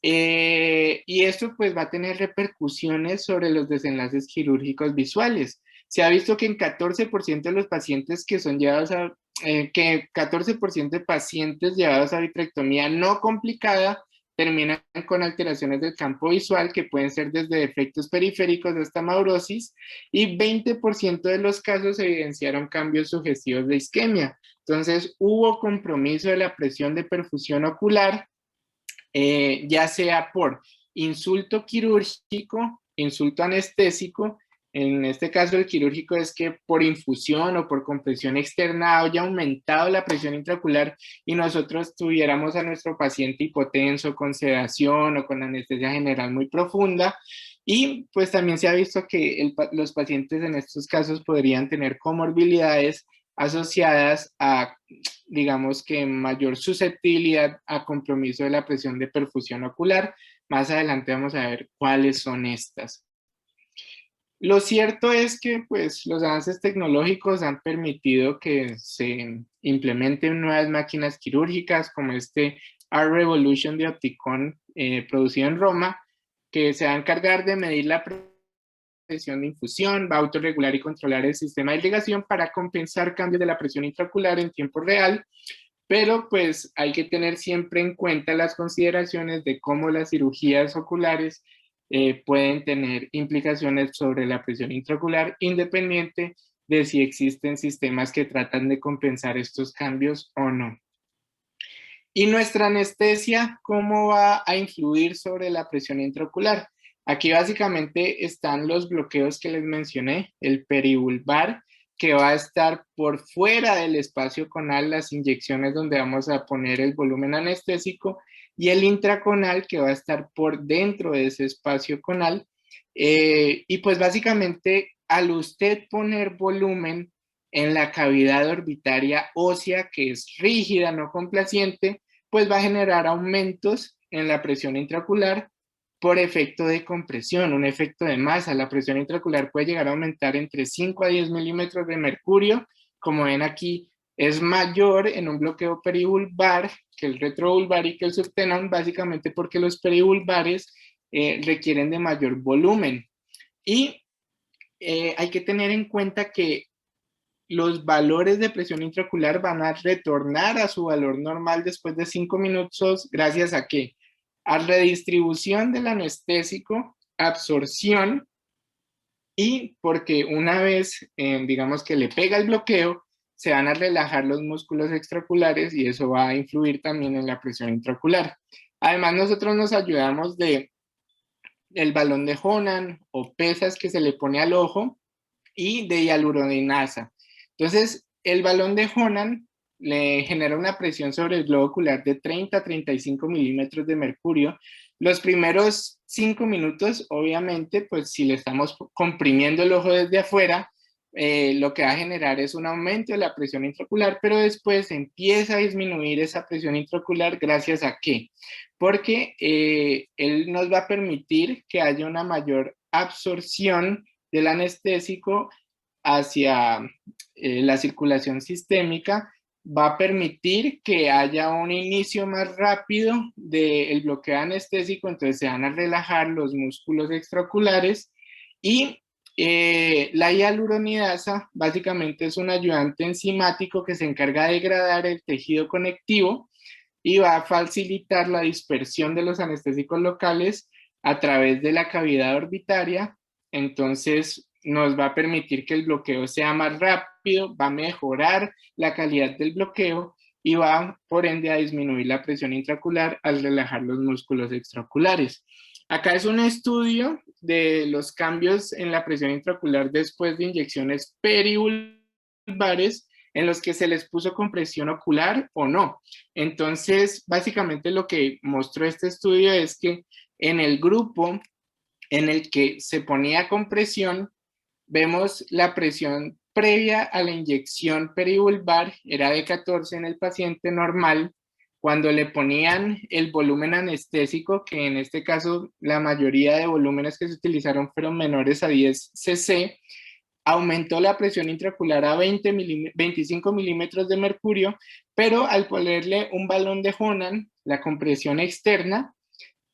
y esto pues va a tener repercusiones sobre los desenlaces quirúrgicos visuales. Se ha visto que en 14% de los pacientes que son llevados a, que 14% de pacientes llevados a vitrectomía no complicada terminan con alteraciones del campo visual, que pueden ser desde efectos periféricos hasta maurosis, y 20% de los casos evidenciaron cambios sugestivos de isquemia. Entonces hubo compromiso de la presión de perfusión ocular, ya sea por insulto quirúrgico, insulto anestésico. En este caso el quirúrgico es que por infusión o por compresión externa haya aumentado la presión intraocular y nosotros tuviéramos a nuestro paciente hipotenso con sedación o con anestesia general muy profunda. Y pues también se ha visto que los pacientes en estos casos podrían tener comorbilidades asociadas a, digamos que, mayor susceptibilidad a compromiso de la presión de perfusión ocular. Más adelante vamos a ver cuáles son estas. Lo cierto es que pues, los avances tecnológicos han permitido que se implementen nuevas máquinas quirúrgicas, como este R-Revolution de Opticon, producido en Roma, que se va a encargar de medir la presión de infusión, va a autorregular y controlar el sistema de irrigación para compensar cambios de la presión intraocular en tiempo real, pero pues hay que tener siempre en cuenta las consideraciones de cómo las cirugías oculares pueden tener implicaciones sobre la presión intraocular, independiente de si existen sistemas que tratan de compensar estos cambios o no. Y nuestra anestesia, ¿cómo va a influir sobre la presión intraocular? Aquí básicamente están los bloqueos que les mencioné, el perivulvar, que va a estar por fuera del espacio conal, las inyecciones donde vamos a poner el volumen anestésico, y el intraconal, que va a estar por dentro de ese espacio conal. Y pues básicamente al usted poner volumen en la cavidad orbitaria ósea, que es rígida, no complaciente, pues va a generar aumentos en la presión intraocular por efecto de compresión, un efecto de masa. La presión intraocular puede llegar a aumentar entre 5 a 10 milímetros de mercurio. Como ven aquí, es mayor en un bloqueo perivulvar que el retrovulvar y que el subtenon, básicamente porque los perivulvares requieren de mayor volumen. Y hay que tener en cuenta que los valores de presión intraocular van a retornar a su valor normal después de 5 minutos, gracias a ¿qué? A redistribución del anestésico, absorción, y porque una vez, digamos que le pega el bloqueo, se van a relajar los músculos extraoculares y eso va a influir también en la presión intraocular. Además, nosotros nos ayudamos de el balón de Honan o pesas que se le pone al ojo y de hialuronidasa. Entonces, el balón de Honan le genera una presión sobre el globo ocular de 30 a 35 milímetros de mercurio. Los primeros 5 minutos, obviamente, pues si le estamos comprimiendo el ojo desde afuera, lo que va a generar es un aumento de la presión intraocular, pero después empieza a disminuir esa presión intraocular. ¿Gracias a qué? Porque él nos va a permitir que haya una mayor absorción del anestésico hacia la circulación sistémica, va a permitir que haya un inicio más rápido del bloqueo anestésico, entonces se van a relajar los músculos extraoculares y la hialuronidasa básicamente es un ayudante enzimático que se encarga de degradar el tejido conectivo y va a facilitar la dispersión de los anestésicos locales a través de la cavidad orbitaria. Entonces nos va a permitir que el bloqueo sea más rápido, va a mejorar la calidad del bloqueo y va por ende a disminuir la presión intraocular al relajar los músculos extraoculares. Acá es un estudio de los cambios en la presión intraocular después de inyecciones perivulvares en los que se les puso compresión ocular o no. Entonces, básicamente lo que mostró este estudio es que en el grupo en el que se ponía compresión, vemos la presión previa a la inyección perivulvar, era de 14 en el paciente normal. Cuando le ponían el volumen anestésico, que en este caso la mayoría de volúmenes que se utilizaron fueron menores a 10 cc, aumentó la presión intraocular a 25 milímetros de mercurio, pero al ponerle un balón de Honan, la compresión externa,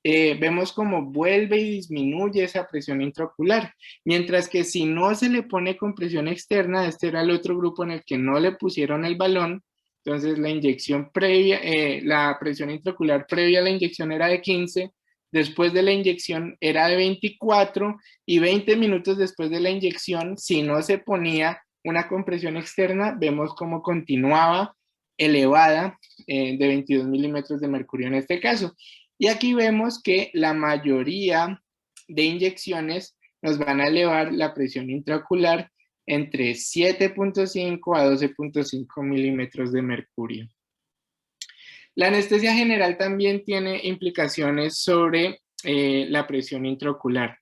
vemos cómo vuelve y disminuye esa presión intraocular, mientras que si no se le pone compresión externa, este era el otro grupo en el que no le pusieron el balón, entonces la inyección previa, la presión intraocular previa a la inyección era de 15, después de la inyección era de 24 y 20 minutos después de la inyección, si no se ponía una compresión externa, vemos cómo continuaba elevada de 22 milímetros de mercurio en este caso. Y aquí vemos que la mayoría de inyecciones nos van a elevar la presión intraocular entre 7.5 a 12.5 milímetros de mercurio. La anestesia general también tiene implicaciones sobre la presión intraocular.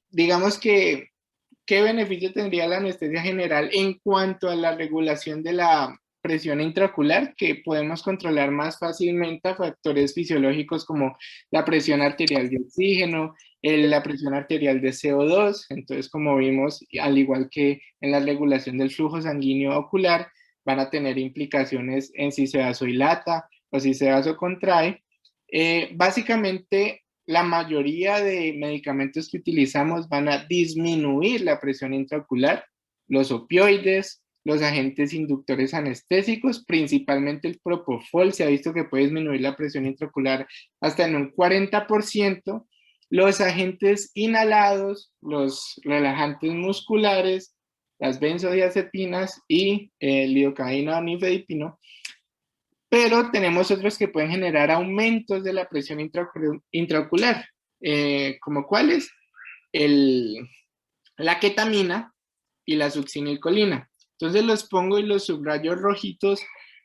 Digamos que, ¿qué beneficio tendría la anestesia general en cuanto a la regulación de la presión intraocular? Que podemos controlar más fácilmente a factores fisiológicos como la presión arterial de oxígeno, la presión arterial de CO2. Entonces, como vimos, al igual que en la regulación del flujo sanguíneo ocular, van a tener implicaciones en si se vasodilata o si se vasocontrae. Básicamente, la mayoría de medicamentos que utilizamos van a disminuir la presión intraocular, los opioides, los agentes inductores anestésicos, principalmente el propofol, se ha visto que puede disminuir la presión intraocular hasta en un 40%, los agentes inhalados, los relajantes musculares, las benzodiazepinas y lidocaína o nifedipino, pero tenemos otros que pueden generar aumentos de la presión intraocular, como cuáles, la ketamina y la succinilcolina. Entonces los pongo y los subrayo rojitos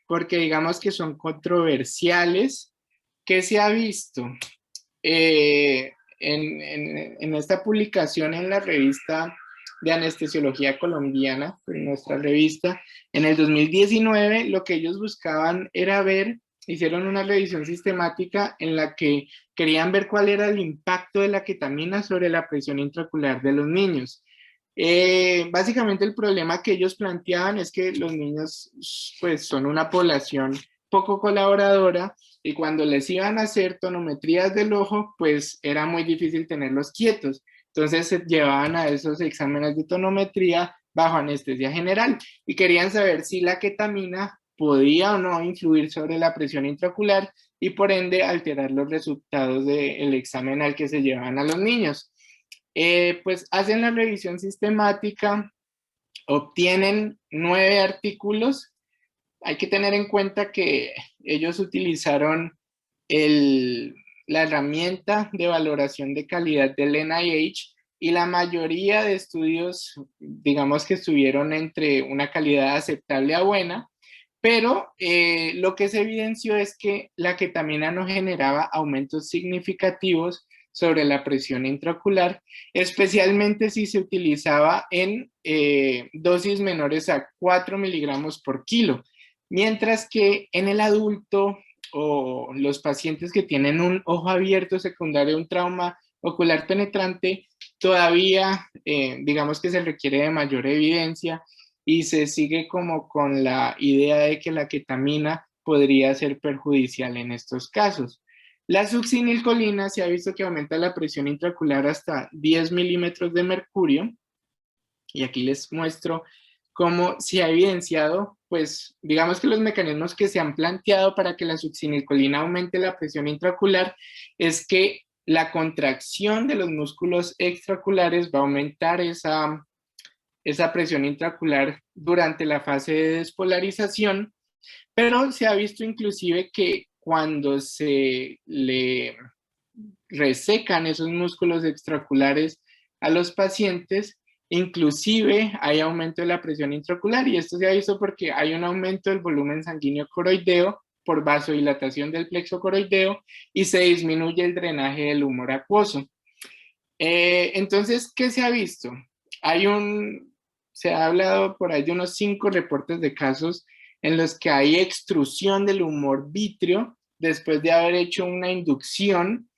porque digamos que son controversiales. ¿Qué se ha visto? En esta publicación en la revista de anestesiología colombiana, en nuestra revista, en el 2019 lo que ellos buscaban era ver, hicieron una revisión sistemática en la que querían ver cuál era el impacto de la ketamina sobre la presión intraocular de los niños. Básicamente el problema que ellos planteaban es que los niños pues son una población poco colaboradora y cuando les iban a hacer tonometrías del ojo pues era muy difícil tenerlos quietos. Entonces se llevaban a esos exámenes de tonometría bajo anestesia general y querían saber si la ketamina podía o no influir sobre la presión intraocular y por ende alterar los resultados del examen al que se llevaban a los niños. Pues hacen la revisión sistemática, obtienen 9 artículos. Hay que tener en cuenta que ellos utilizaron la herramienta de valoración de calidad del NIH y la mayoría de estudios, digamos que estuvieron entre una calidad aceptable a buena, pero lo que se evidenció es que la ketamina no generaba aumentos significativos sobre la presión intraocular, especialmente si se utilizaba en dosis menores a 4 miligramos por kilo, mientras que en el adulto o los pacientes que tienen un ojo abierto secundario a un trauma ocular penetrante, todavía digamos que se requiere de mayor evidencia y se sigue como con la idea de que la ketamina podría ser perjudicial en estos casos. La succinilcolina se ha visto que aumenta la presión intraocular hasta 10 milímetros de mercurio, y aquí les muestro cómo se ha evidenciado, pues digamos que los mecanismos que se han planteado para que la succinilcolina aumente la presión intraocular es que la contracción de los músculos extraoculares va a aumentar esa presión intraocular durante la fase de despolarización, pero se ha visto inclusive que cuando se le resecan esos músculos extraoculares a los pacientes, inclusive hay aumento de la presión intraocular, y esto se ha visto porque hay un aumento del volumen sanguíneo coroideo por vasodilatación del plexo coroideo y se disminuye el drenaje del humor acuoso. Entonces, ¿qué se ha visto? Se ha hablado por ahí de unos 5 reportes de casos en los que hay extrusión del humor vítreo después de haber hecho una inducción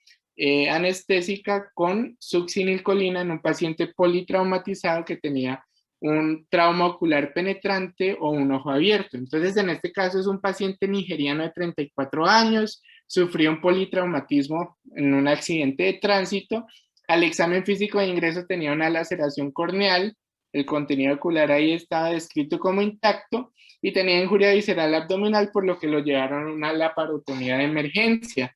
anestésica con succinilcolina en un paciente politraumatizado que tenía un trauma ocular penetrante o un ojo abierto. Entonces, en este caso es un paciente nigeriano de 34 años, sufrió un politraumatismo en un accidente de tránsito. Al examen físico de ingreso tenía una laceración corneal, el contenido ocular ahí estaba descrito como intacto y tenía injuria visceral abdominal, por lo que lo llevaron a una laparotomía de emergencia.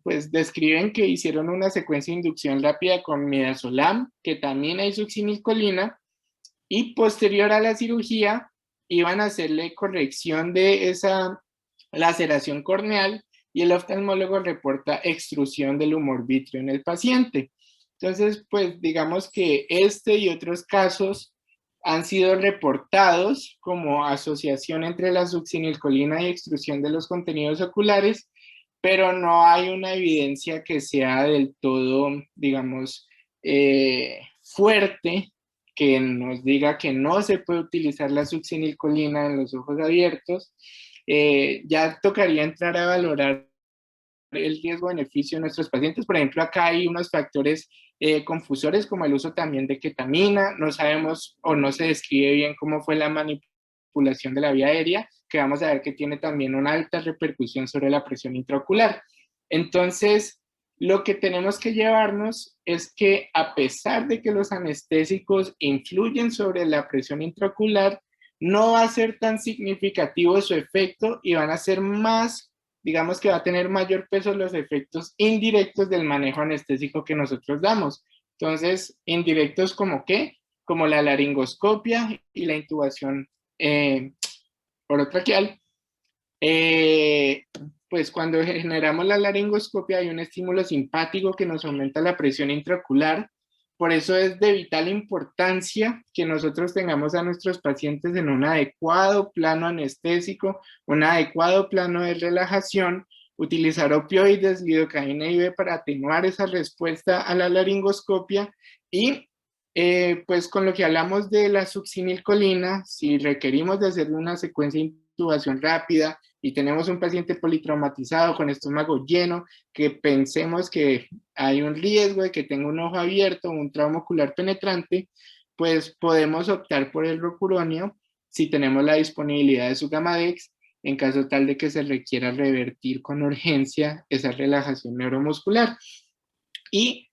Pues describen que hicieron una secuencia de inducción rápida con midazolam, ketamina y succinilcolina, y posterior a la cirugía iban a hacerle corrección de esa laceración corneal y el oftalmólogo reporta extrusión del humor vítreo en el paciente. Entonces, pues digamos que este y otros casos han sido reportados como asociación entre la succinilcolina y extrusión de los contenidos oculares, pero no hay una evidencia que sea del todo, digamos, fuerte, que nos diga que no se puede utilizar la succinilcolina en los ojos abiertos. Ya tocaría entrar a valorar el riesgo-beneficio de nuestros pacientes. Por ejemplo, acá hay unos factores confusores como el uso también de ketamina. No sabemos o no se describe bien cómo fue la manipulación de la vía aérea, que vamos a ver que tiene también una alta repercusión sobre la presión intraocular. Entonces, lo que tenemos que llevarnos es que a pesar de que los anestésicos influyen sobre la presión intraocular, no va a ser tan significativo su efecto y van a ser más, digamos que va a tener mayor peso los efectos indirectos del manejo anestésico que nosotros damos. Entonces, indirectos como ¿qué? Como la laringoscopia y la intubación orotraqueal. Pues cuando generamos la laringoscopia hay un estímulo simpático que nos aumenta la presión intraocular. Por eso es de vital importancia que nosotros tengamos a nuestros pacientes en un adecuado plano anestésico, un adecuado plano de relajación, utilizar opioides, lidocaína IV para atenuar esa respuesta a la laringoscopia y pues con lo que hablamos de la succinilcolina, si requerimos de hacerle una secuencia de intubación rápida y tenemos un paciente politraumatizado con estómago lleno, que pensemos que hay un riesgo de que tenga un ojo abierto o un trauma ocular penetrante, pues podemos optar por el rocuronio si tenemos la disponibilidad de su Gamadex, en caso tal de que se requiera revertir con urgencia esa relajación neuromuscular. Y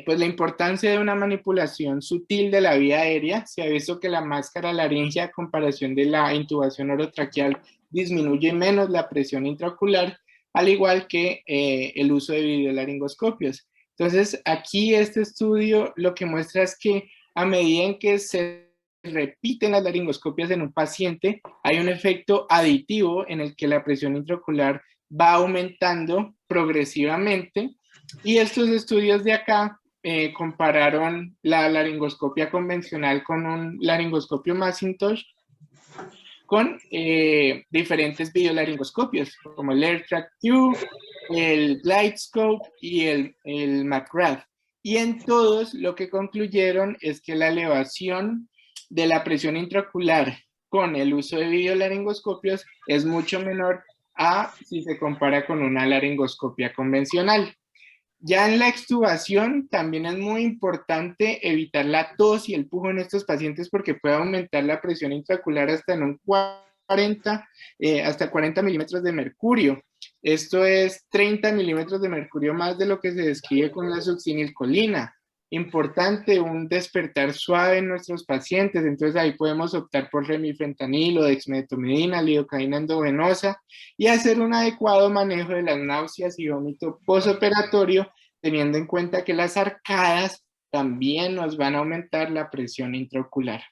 pues la importancia de una manipulación sutil de la vía aérea. Se ha visto que la máscara laringea a comparación de la intubación orotraqueal disminuye menos la presión intraocular, al igual que el uso de videolaringoscopios. Entonces, aquí este estudio lo que muestra es que a medida en que se repiten las laringoscopias en un paciente, hay un efecto aditivo en el que la presión intraocular va aumentando progresivamente. Y estos estudios de acá compararon la laringoscopia convencional con un laringoscopio Macintosh con diferentes videolaringoscopios, como el AirTrack 2, el GlideScope y el McGrath. Y en todos lo que concluyeron es que la elevación de la presión intraocular con el uso de videolaringoscopios es mucho menor a si se compara con una laringoscopia convencional. Ya en la extubación también es muy importante evitar la tos y el pujo en estos pacientes porque puede aumentar la presión intraocular hasta en un 40, hasta 40 milímetros de mercurio. Esto es 30 milímetros de mercurio más de lo que se describe con la succinilcolina. Importante un despertar suave en nuestros pacientes, entonces ahí podemos optar por remifentanilo, dexmedetomidina, lidocaína endovenosa y hacer un adecuado manejo de las náuseas y vómito postoperatorio, teniendo en cuenta que las arcadas también nos van a aumentar la presión intraocular.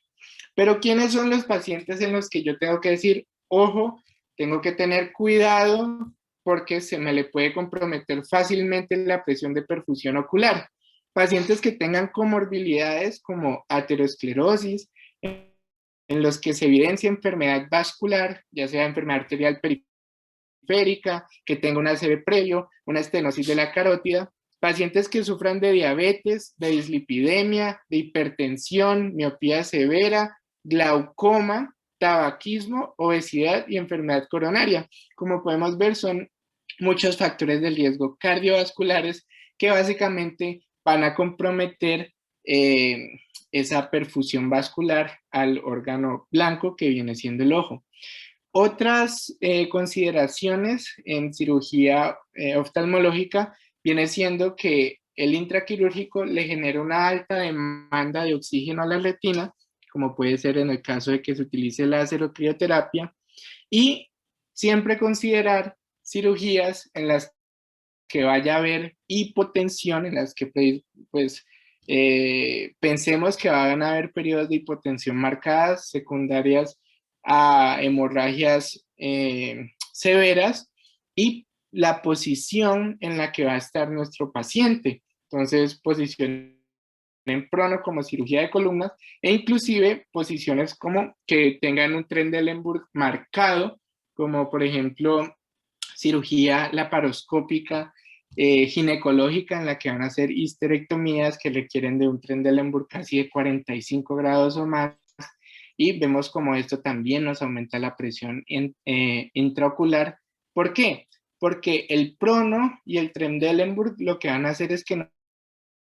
Pero ¿quiénes son los pacientes en los que yo tengo que decir, ojo, tengo que tener cuidado porque se me le puede comprometer fácilmente la presión de perfusión ocular? Pacientes que tengan comorbilidades como aterosclerosis, en los que se evidencia enfermedad vascular, ya sea enfermedad arterial periférica, que tenga un ACV previo, una estenosis de la carótida, pacientes que sufran de diabetes, de dislipidemia, de hipertensión, miopía severa, glaucoma, tabaquismo, obesidad y enfermedad coronaria. Como podemos ver, son muchos factores de riesgo cardiovasculares que básicamente van a comprometer esa perfusión vascular al órgano blanco que viene siendo el ojo. Otras consideraciones en cirugía oftalmológica viene siendo que el intraquirúrgico le genera una alta demanda de oxígeno a la retina, como puede ser en el caso de que se utilice láser o crioterapia, y siempre considerar cirugías en las que vaya a haber hipotensión, en las que pues pensemos que van a haber periodos de hipotensión marcadas, secundarias a hemorragias severas, y la posición en la que va a estar nuestro paciente. Entonces, posición en prono como cirugía de columnas e inclusive posiciones como que tengan un Trendelenburg marcado, como por ejemplo cirugía laparoscópica ginecológica, en la que van a hacer histerectomías que requieren de un Trendelenburg casi de 45 grados o más, y vemos como esto también nos aumenta la presión intraocular. ¿Por qué? Porque el prono y el Trendelenburg lo que van a hacer es que nos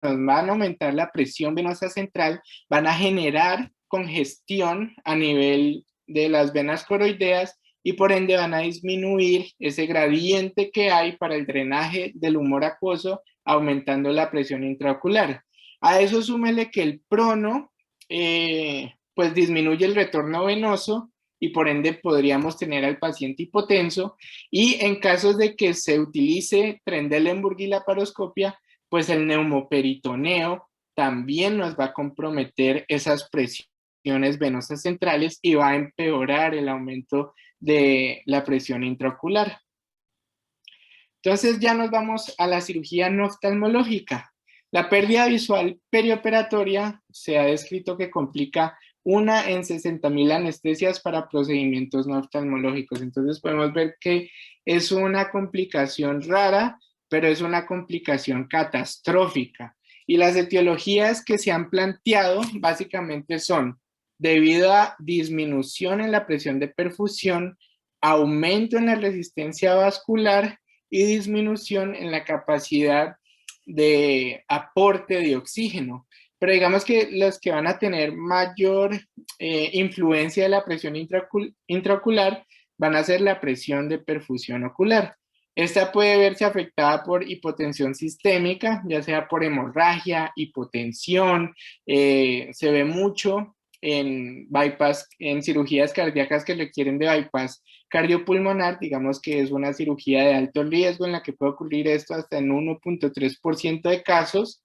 van a aumentar la presión venosa central, van a generar congestión a nivel de las venas coroideas y por ende van a disminuir ese gradiente que hay para el drenaje del humor acuoso, aumentando la presión intraocular. A eso súmele que el prono pues disminuye el retorno venoso y por ende podríamos tener al paciente hipotenso, y en casos de que se utilice Trendelenburg y laparoscopia, pues el neumoperitoneo también nos va a comprometer esas presiones venosas centrales y va a empeorar el aumento de la presión intraocular. Entonces ya nos vamos a la cirugía no oftalmológica. La pérdida visual perioperatoria se ha descrito que complica 1 en 60,000 anestesias para procedimientos no oftalmológicos. Entonces podemos ver que es una complicación rara, pero es una complicación catastrófica. Y las etiologías que se han planteado básicamente son debido a disminución en la presión de perfusión, aumento en la resistencia vascular y disminución en la capacidad de aporte de oxígeno. Pero digamos que los que van a tener mayor influencia de la presión intraocular van a ser la presión de perfusión ocular. Esta puede verse afectada por hipotensión sistémica, ya sea por hemorragia, hipotensión, se ve mucho en bypass, en cirugías cardíacas que requieren de bypass cardiopulmonar, digamos que es una cirugía de alto riesgo en la que puede ocurrir esto hasta en 1.3% de casos,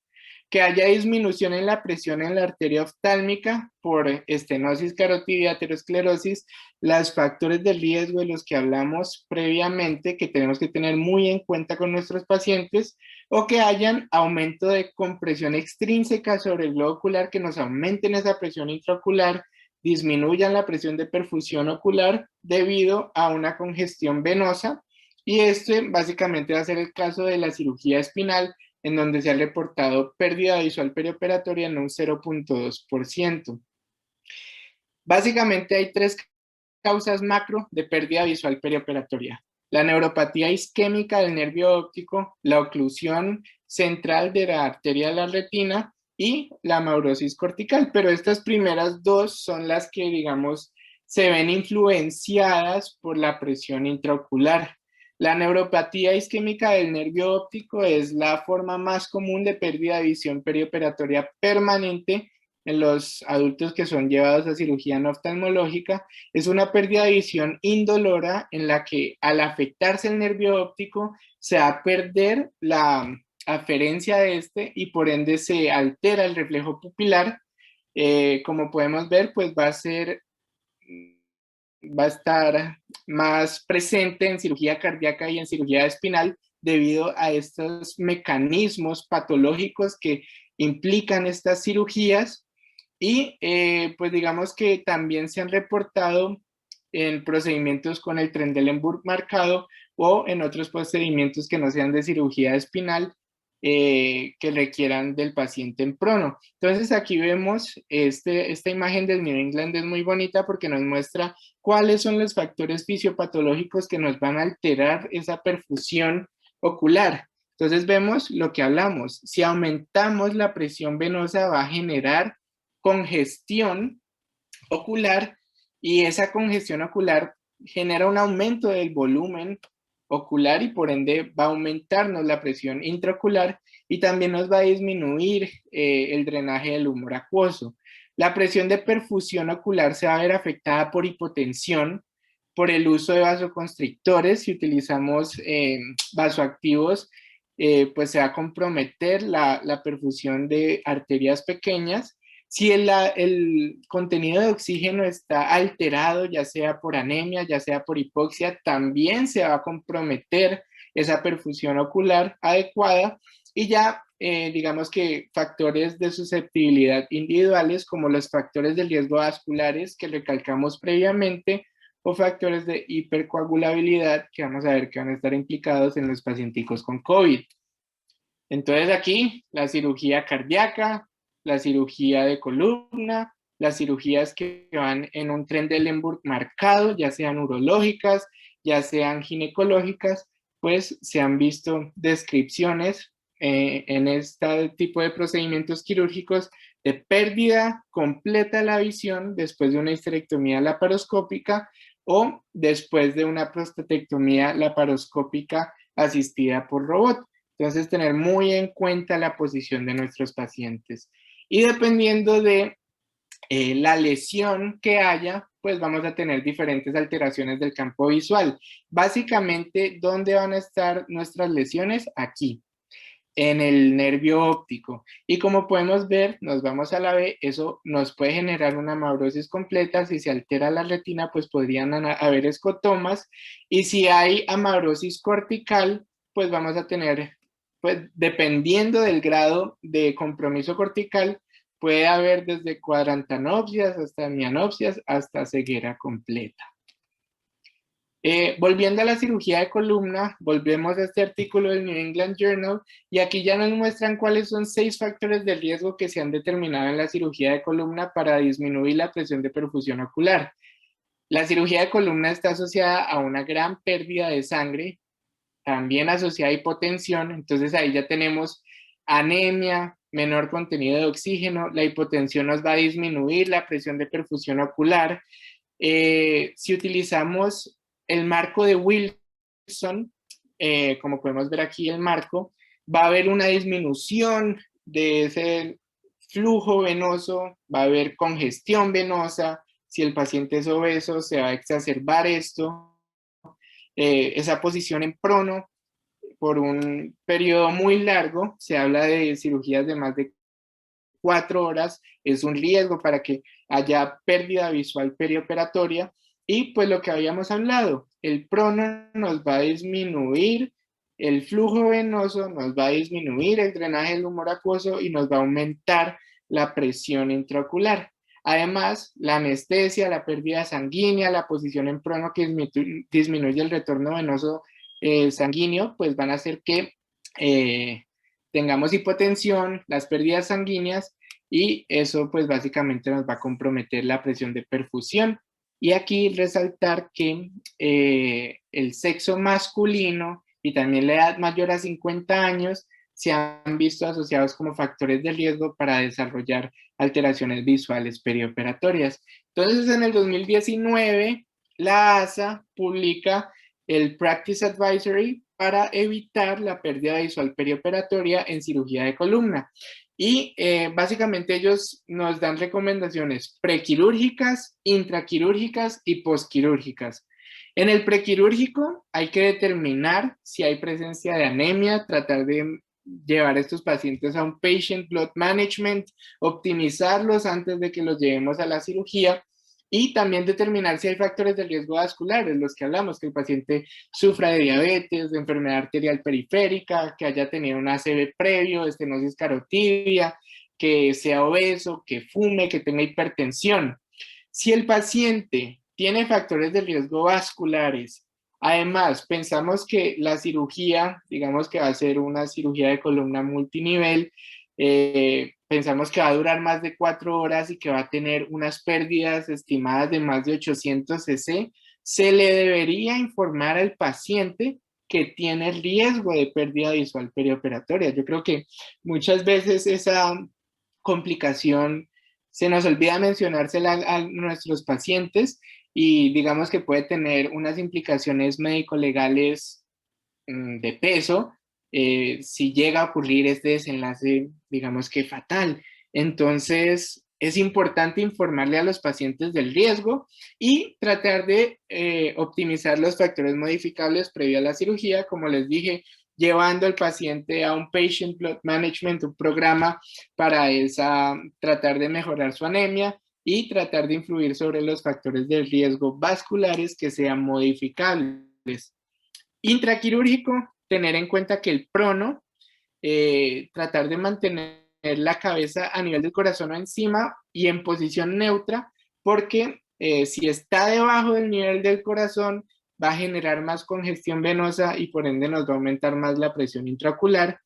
que haya disminución en la presión en la arteria oftálmica por estenosis carótida y aterosclerosis, los factores de riesgo de los que hablamos previamente, que tenemos que tener muy en cuenta con nuestros pacientes, o que hayan aumento de compresión extrínseca sobre el globo ocular, que nos aumenten esa presión intraocular, disminuyan la presión de perfusión ocular debido a una congestión venosa, y este básicamente va a ser el caso de la cirugía espinal, en donde se ha reportado pérdida visual perioperatoria en un 0.2%. Básicamente hay tres causas macro de pérdida visual perioperatoria: la neuropatía isquémica del nervio óptico, la oclusión central de la arteria de la retina y la amaurosis cortical, pero estas primeras dos son las que, digamos, se ven influenciadas por la presión intraocular. La neuropatía isquémica del nervio óptico es la forma más común de pérdida de visión perioperatoria permanente en los adultos que son llevados a cirugía no oftalmológica. Es una pérdida de visión indolora en la que, al afectarse el nervio óptico, se va a perder la aferencia de este y por ende se altera el reflejo pupilar. Como podemos ver, pues va a estar más presente en cirugía cardíaca y en cirugía espinal debido a estos mecanismos patológicos que implican estas cirugías. Y pues digamos que también se han reportado en procedimientos con el Trendelenburg marcado o en otros procedimientos que no sean de cirugía espinal que requieran del paciente en prono. Entonces aquí vemos esta imagen del New England, es muy bonita porque nos muestra cuáles son los factores fisiopatológicos que nos van a alterar esa perfusión ocular. Entonces vemos lo que hablamos: si aumentamos la presión venosa va a generar congestión ocular, y esa congestión ocular genera un aumento del volumen ocular y por ende va a aumentarnos la presión intraocular y también nos va a disminuir el drenaje del humor acuoso. La presión de perfusión ocular se va a ver afectada por hipotensión, por el uso de vasoconstrictores. Si utilizamos vasoactivos, pues se va a comprometer la perfusión de arterias pequeñas. Si el contenido de oxígeno está alterado, ya sea por anemia, ya sea por hipoxia, también se va a comprometer esa perfusión ocular adecuada. Y ya, digamos que factores de susceptibilidad individuales, como los factores de riesgo vasculares que recalcamos previamente, o factores de hipercoagulabilidad que vamos a ver que van a estar implicados en los pacienticos con COVID. Entonces aquí, la cirugía cardíaca, la cirugía de columna, las cirugías que van en un Trendelenburg marcado, ya sean urológicas, ya sean ginecológicas, pues se han visto descripciones en este tipo de procedimientos quirúrgicos de pérdida completa de la visión después de una histerectomía laparoscópica o después de una prostatectomía laparoscópica asistida por robot. Entonces, tener muy en cuenta la posición de nuestros pacientes. Y dependiendo de la lesión que haya, pues vamos a tener diferentes alteraciones del campo visual. Básicamente, ¿dónde van a estar nuestras lesiones? Aquí, en el nervio óptico. Y como podemos ver, nos vamos a la B, eso nos puede generar una amaurosis completa. Si se altera la retina, pues podrían haber escotomas. Y si hay amaurosis cortical, pues vamos a tener, pues dependiendo del grado de compromiso cortical, puede haber desde cuadrantanopsias hasta mianopsias hasta ceguera completa. Volviendo a la cirugía de columna, volvemos a este artículo del New England Journal y aquí ya nos muestran cuáles son 6 factores de riesgo que se han determinado en la cirugía de columna para disminuir la presión de perfusión ocular. La cirugía de columna está asociada a una gran pérdida de sangre, también asociada a hipotensión. Entonces ahí ya tenemos anemia, menor contenido de oxígeno, la hipotensión nos va a disminuir la presión de perfusión ocular. Si utilizamos el marco de Wilson, como podemos ver aquí el marco, va a haber una disminución de ese flujo venoso, va a haber congestión venosa. Si el paciente es obeso, se va a exacerbar esto. Esa posición en prono por un periodo muy largo, se habla de cirugías de más de 4 horas es un riesgo para que haya pérdida visual perioperatoria. Y pues lo que habíamos hablado, el prono nos va a disminuir el flujo venoso, nos va a disminuir el drenaje del humor acuoso y nos va a aumentar la presión intraocular. Además, la anestesia, la pérdida sanguínea, la posición en prono que disminuye el retorno venoso sanguíneo, pues van a hacer que tengamos hipotensión, las pérdidas sanguíneas, y eso pues básicamente nos va a comprometer la presión de perfusión. Y aquí resaltar que el sexo masculino y también la edad mayor a 50 años se han visto asociados como factores de riesgo para desarrollar alteraciones visuales perioperatorias. Entonces, en el 2019, la ASA publica el Practice Advisory para evitar la pérdida visual perioperatoria en cirugía de columna. Y básicamente ellos nos dan recomendaciones prequirúrgicas, intraquirúrgicas y posquirúrgicas. En el prequirúrgico hay que determinar si hay presencia de anemia, tratar de llevar a estos pacientes a un patient blood management, optimizarlos antes de que los llevemos a la cirugía, y también determinar si hay factores de riesgo vasculares, los que hablamos, que el paciente sufra de diabetes, de enfermedad arterial periférica, que haya tenido un ACV previo, estenosis carotidia, que sea obeso, que fume, que tenga hipertensión. Si el paciente tiene factores de riesgo vasculares, además pensamos que la cirugía, digamos que va a ser una cirugía de columna multinivel, pensamos que va a durar más de 4 horas y que va a tener unas pérdidas estimadas de más de 800 cc, se le debería informar al paciente que tiene riesgo de pérdida visual perioperatoria. Yo creo que muchas veces esa complicación se nos olvida mencionársela a nuestros pacientes, y digamos que puede tener unas implicaciones médico-legales de peso si llega a ocurrir este desenlace, digamos que fatal. Entonces, es importante informarle a los pacientes del riesgo y tratar de optimizar los factores modificables previo a la cirugía, como les dije, llevando al paciente a un patient blood management, un programa para tratar de mejorar su anemia y tratar de influir sobre los factores de riesgo vasculares que sean modificables. Intraquirúrgico, tener en cuenta que el prono, tratar de mantener la cabeza a nivel del corazón o encima y en posición neutra, porque si está debajo del nivel del corazón va a generar más congestión venosa y por ende nos va a aumentar más la presión intraocular.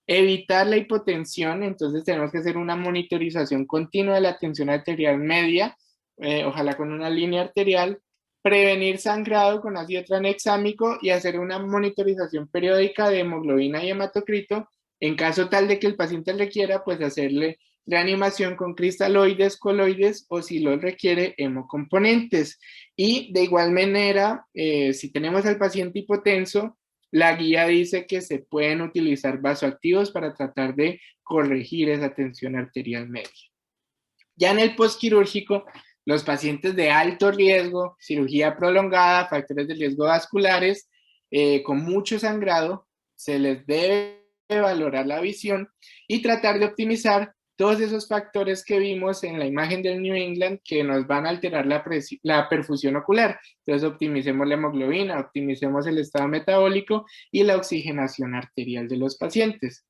Evitar la hipotensión, entonces tenemos que hacer una monitorización continua de la tensión arterial media, ojalá con una línea arterial. Prevenir sangrado con ácido tranexámico y hacer una monitorización periódica de hemoglobina y hematocrito. En caso tal de que el paciente requiera, pues hacerle reanimación con cristaloides, coloides o si lo requiere, hemocomponentes. Y de igual manera, si tenemos al paciente hipotenso, la guía dice que se pueden utilizar vasoactivos para tratar de corregir esa tensión arterial media. Ya en el postquirúrgico, los pacientes de alto riesgo, cirugía prolongada, factores de riesgo vasculares, con mucho sangrado, se les debe valorar la visión y tratar de optimizar todos esos factores que vimos en la imagen del New England que nos van a alterar la perfusión ocular. Entonces optimicemos la hemoglobina, optimicemos el estado metabólico y la oxigenación arterial de los pacientes.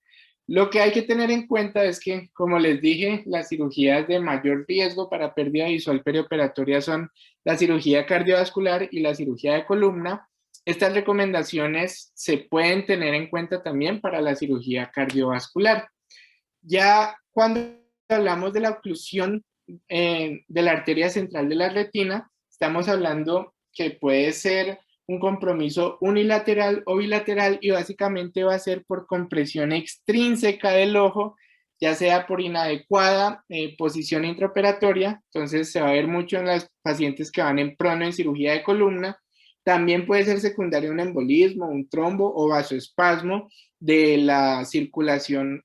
Lo que hay que tener en cuenta es que, como les dije, las cirugías de mayor riesgo para pérdida visual perioperatoria son la cirugía cardiovascular y la cirugía de columna. Estas recomendaciones se pueden tener en cuenta también para la cirugía cardiovascular. Ya cuando hablamos de la oclusión de la arteria central de la retina, estamos hablando que puede ser un compromiso unilateral o bilateral y básicamente va a ser por compresión extrínseca del ojo, ya sea por inadecuada posición intraoperatoria. Entonces se va a ver mucho en los pacientes que van en prono en cirugía de columna. También puede ser secundario un embolismo, un trombo o vasoespasmo de la circulación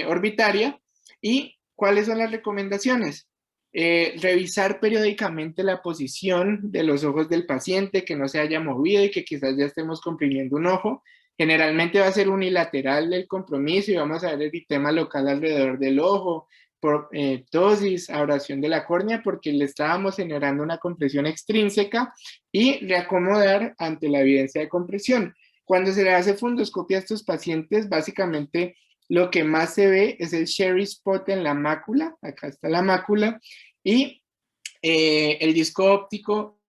orbitaria. ¿Y cuáles son las recomendaciones? Revisar periódicamente la posición de los ojos del paciente, que no se haya movido y que quizás ya estemos comprimiendo un ojo. Generalmente va a ser unilateral el compromiso y vamos a ver eritema local alrededor del ojo, tosis, abrasión de la córnea, porque le estábamos generando una compresión extrínseca, y reacomodar ante la evidencia de compresión. Cuando se le hace fundoscopia a estos pacientes, básicamente lo que más se ve es el cherry spot en la mácula. Acá está la mácula, y el disco óptico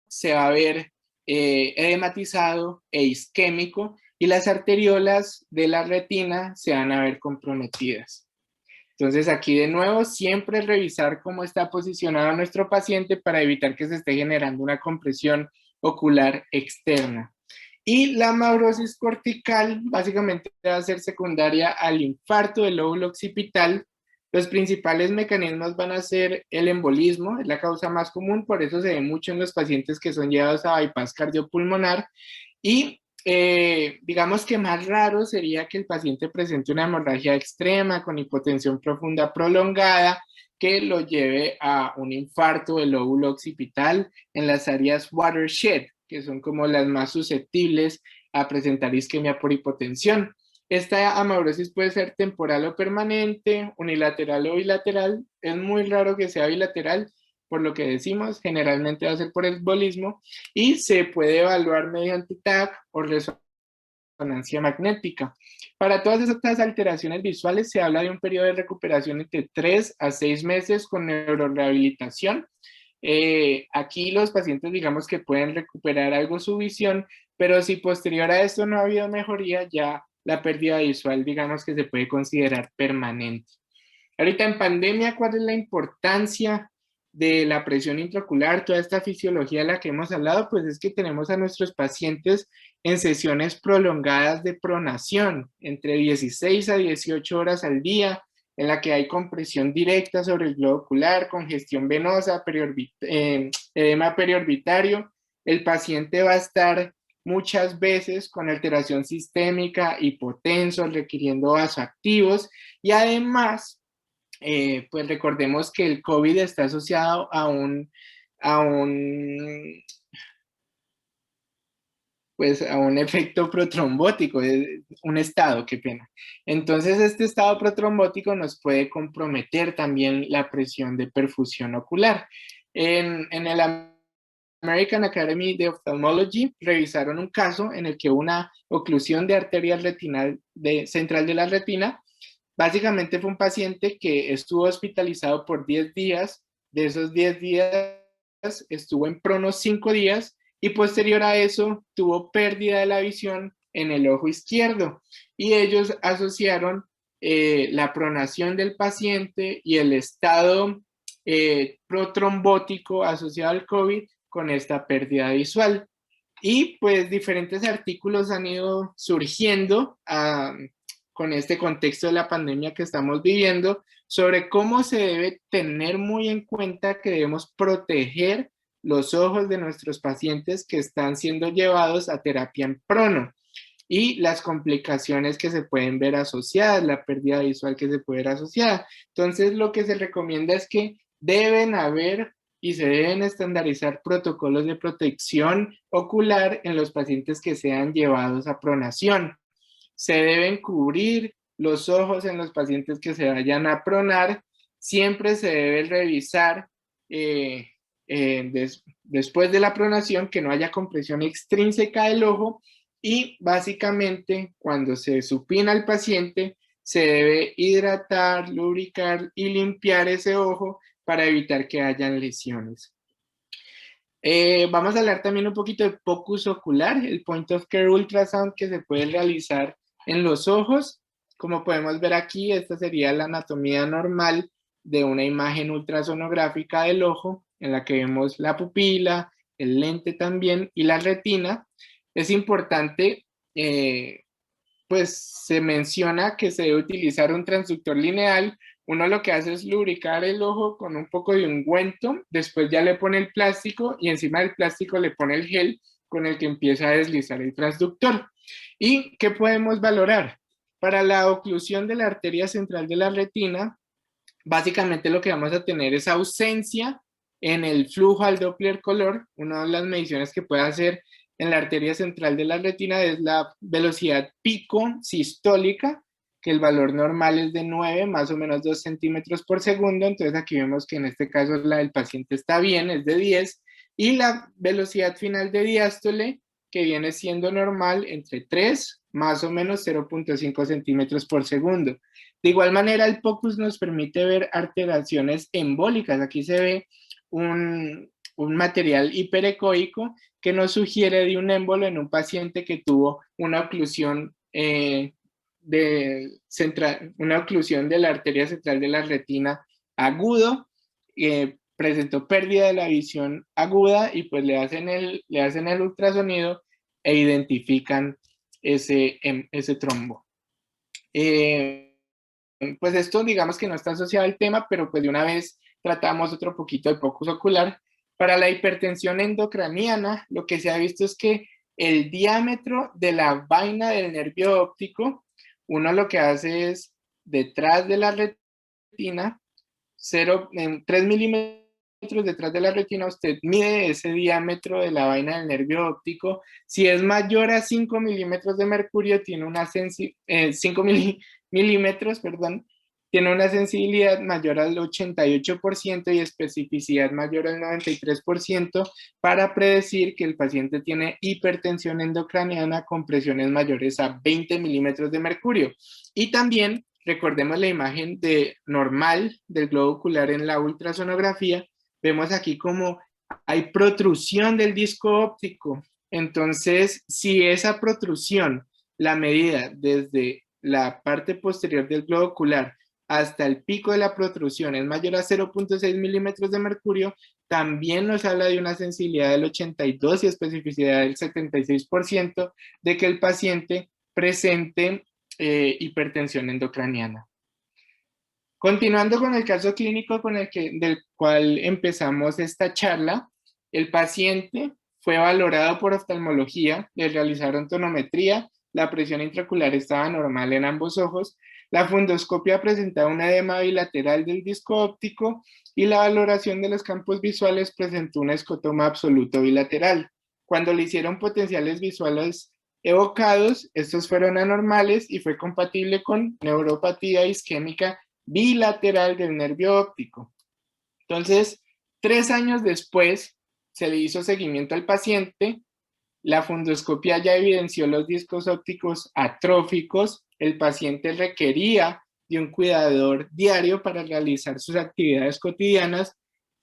se va a ver edematizado e isquémico, y las arteriolas de la retina se van a ver comprometidas. Entonces aquí de nuevo siempre revisar cómo está posicionado nuestro paciente para evitar que se esté generando una compresión ocular externa. Y la maurosis cortical básicamente va a ser secundaria al infarto del lóbulo occipital. Los principales mecanismos van a ser el embolismo, es la causa más común, por eso se ve mucho en los pacientes que son llevados a bypass cardiopulmonar, y digamos que más raro sería que el paciente presente una hemorragia extrema con hipotensión profunda prolongada que lo lleve a un infarto del lóbulo occipital en las áreas watershed, que son como las más susceptibles a presentar isquemia por hipotensión. Esta amaurosis puede ser temporal o permanente, unilateral o bilateral. Es muy raro que sea bilateral, por lo que decimos, generalmente va a ser por embolismo, y se puede evaluar mediante TAC o resonancia magnética. Para todas estas alteraciones visuales se habla de un periodo de recuperación entre 3 a 6 meses con neurorehabilitación. Aquí los pacientes digamos que pueden recuperar algo su visión, pero si posterior a esto no ha habido mejoría, ya la pérdida visual digamos que se puede considerar permanente. Ahorita en pandemia, ¿cuál es la importancia de la presión intraocular? Toda esta fisiología de la que hemos hablado, pues es que tenemos a nuestros pacientes en sesiones prolongadas de pronación, entre 16 a 18 horas al día, en la que hay compresión directa sobre el globo ocular, congestión venosa, edema periorbitario. El paciente va a estar muchas veces con alteración sistémica, hipotenso, requiriendo vasoactivos, y además pues recordemos que el COVID está asociado a un efecto protrombótico, un estado, qué pena. Entonces este estado protrombótico nos puede comprometer también la presión de perfusión ocular. En el American Academy of Ophthalmology revisaron un caso en el que una oclusión de arteria retinal central de la retina. Básicamente fue un paciente que estuvo hospitalizado por 10 días, de esos 10 días estuvo en prono 5 días, y posterior a eso tuvo pérdida de la visión en el ojo izquierdo, y ellos asociaron la pronación del paciente y el estado protrombótico asociado al COVID con esta pérdida visual. Y pues diferentes artículos han ido surgiendo con este contexto de la pandemia que estamos viviendo, sobre cómo se debe tener muy en cuenta que debemos proteger los ojos de nuestros pacientes que están siendo llevados a terapia en prono, y las complicaciones que se pueden ver asociadas, la pérdida visual que se puede ver asociada. Entonces lo que se recomienda es que deben haber y se deben estandarizar protocolos de protección ocular en los pacientes que sean llevados a pronación. Se deben cubrir los ojos en los pacientes que se vayan a pronar. Siempre se debe revisar después de la pronación que no haya compresión extrínseca del ojo, y básicamente cuando se supina al paciente se debe hidratar, lubricar y limpiar ese ojo para evitar que hayan lesiones. Vamos a hablar también un poquito de focus ocular, el point of care ultrasound que se puede realizar en los ojos. Como podemos ver aquí, esta sería la anatomía normal de una imagen ultrasonográfica del ojo, en la que vemos la pupila, el lente también y la retina. Es importante, pues se menciona que se debe utilizar un transductor lineal. Uno lo que hace es lubricar el ojo con un poco de ungüento, después ya le pone el plástico y encima del plástico le pone el gel con el que empieza a deslizar el transductor. ¿Y qué podemos valorar? Para la oclusión de la arteria central de la retina, básicamente lo que vamos a tener es ausencia en el flujo al Doppler color. Una de las mediciones que puede hacer en la arteria central de la retina es la velocidad pico sistólica, que el valor normal es de 9, más o menos 2 centímetros por segundo. Entonces aquí vemos que en este caso la del paciente está bien, es de 10, y la velocidad final de diástole, que viene siendo normal, entre 3, más o menos 0.5 centímetros por segundo. De igual manera, el POCUS nos permite ver alteraciones embólicas. Aquí se ve un material hiperecoico que nos sugiere de un émbolo en un paciente que tuvo una oclusión una oclusión de la arteria central de la retina agudo, presentó pérdida de la visión aguda, y pues le hacen el ultrasonido e identifican ese trombo. Pues esto digamos que no está asociado al tema, pero pues de una vez tratamos otro poquito de POCUS ocular. Para la hipertensión endocraniana, lo que se ha visto es que el diámetro de la vaina del nervio óptico, uno lo que hace es, detrás de la retina, 3 milímetros detrás de la retina, usted mide ese diámetro de la vaina del nervio óptico. Si es mayor a 5 milímetros de mercurio, tiene una milímetros, perdón, tiene una sensibilidad mayor al 88% y especificidad mayor al 93% para predecir que el paciente tiene hipertensión endocraniana con presiones mayores a 20 milímetros de mercurio. Y también recordemos la imagen normal del globo ocular en la ultrasonografía. Vemos aquí como hay protrusión del disco óptico. Entonces, si esa protrusión, la medida desde la parte posterior del globo ocular hasta el pico de la protrusión es mayor a 0.6 milímetros de mercurio, también nos habla de una sensibilidad del 82% y especificidad del 76% de que el paciente presente hipertensión endocraniana. Continuando con el caso clínico del cual empezamos esta charla, el paciente fue valorado por oftalmología, le realizaron tonometría, la presión intraocular estaba normal en ambos ojos, la fundoscopia presentaba un edema bilateral del disco óptico y la valoración de los campos visuales presentó un escotoma absoluto bilateral. Cuando le hicieron potenciales visuales evocados, estos fueron anormales y fue compatible con neuropatía isquémica bilateral del nervio óptico. Entonces, 3 años después, se le hizo seguimiento al paciente, la fundoscopia ya evidenció los discos ópticos atróficos, el paciente requería de un cuidador diario para realizar sus actividades cotidianas.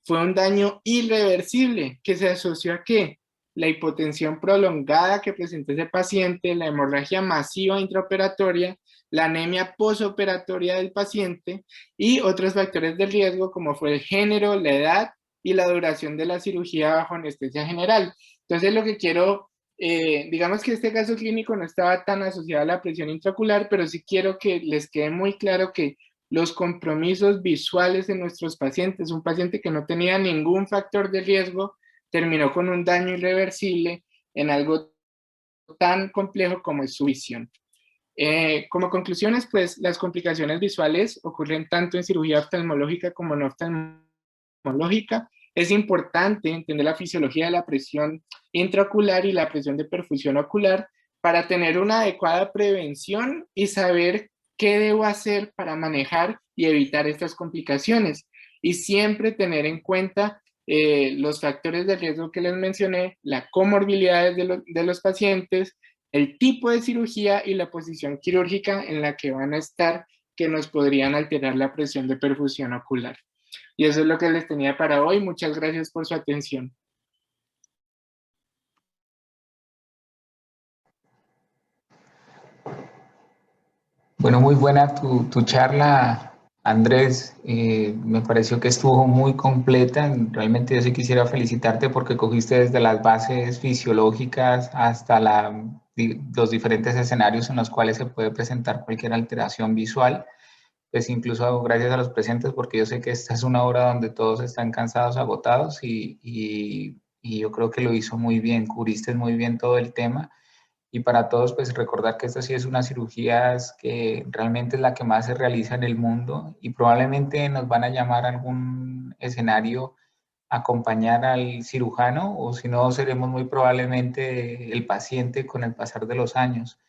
Fue un daño irreversible que se asoció a ¿qué? La hipotensión prolongada que presentó ese paciente, la hemorragia masiva intraoperatoria, la anemia posoperatoria del paciente y otros factores de riesgo como fue el género, la edad y la duración de la cirugía bajo anestesia general. Entonces lo que quiero, digamos que este caso clínico no estaba tan asociado a la presión intraocular, pero sí quiero que les quede muy claro que los compromisos visuales de nuestros pacientes, un paciente que no tenía ningún factor de riesgo, terminó con un daño irreversible en algo tan complejo como es su visión. Como conclusiones, pues las complicaciones visuales ocurren tanto en cirugía oftalmológica como no oftalmológica. Es importante entender la fisiología de la presión intraocular y la presión de perfusión ocular para tener una adecuada prevención y saber qué debo hacer para manejar y evitar estas complicaciones. Y siempre tener en cuenta los factores de riesgo que les mencioné, las comorbilidades de los pacientes, el tipo de cirugía y la posición quirúrgica en la que van a estar, que nos podrían alterar la presión de perfusión ocular. Y eso es lo que les tenía para hoy. Muchas gracias por su atención. Bueno, muy buena tu charla, Andrés. Me pareció que estuvo muy completa. Realmente yo sí quisiera felicitarte porque cogiste desde las bases fisiológicas hasta los diferentes escenarios en los cuales se puede presentar cualquier alteración visual. Pues incluso gracias a los presentes, porque yo sé que esta es una hora donde todos están cansados, agotados, y yo creo que lo hizo muy bien, cubriste muy bien todo el tema. Y para todos, pues recordar que esta sí es una cirugía que realmente es la que más se realiza en el mundo, y probablemente nos van a llamar a algún escenario a acompañar al cirujano, o si no, seremos muy probablemente el paciente con el pasar de los años.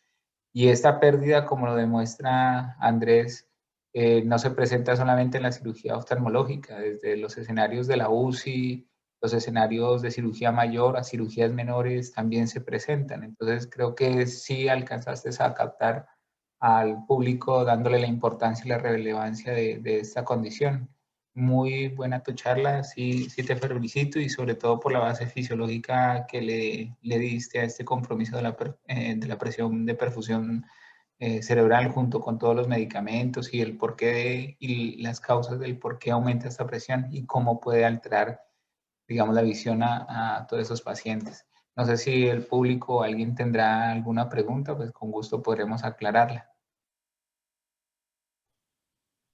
Y esta pérdida, como lo demuestra Andrés, no se presenta solamente en la cirugía oftalmológica, desde los escenarios de la UCI, los escenarios de cirugía mayor a cirugías menores también se presentan. Entonces creo que sí alcanzaste a captar al público dándole la importancia y la relevancia de esta condición. Muy buena tu charla, sí, sí te felicito y sobre todo por la base fisiológica que le diste a este compromiso de la presión de perfusión cerebral junto con todos los medicamentos y el porqué y las causas del por qué aumenta esta presión y cómo puede alterar, digamos, la visión a todos esos pacientes. No sé si el público o alguien tendrá alguna pregunta, pues con gusto podremos aclararla.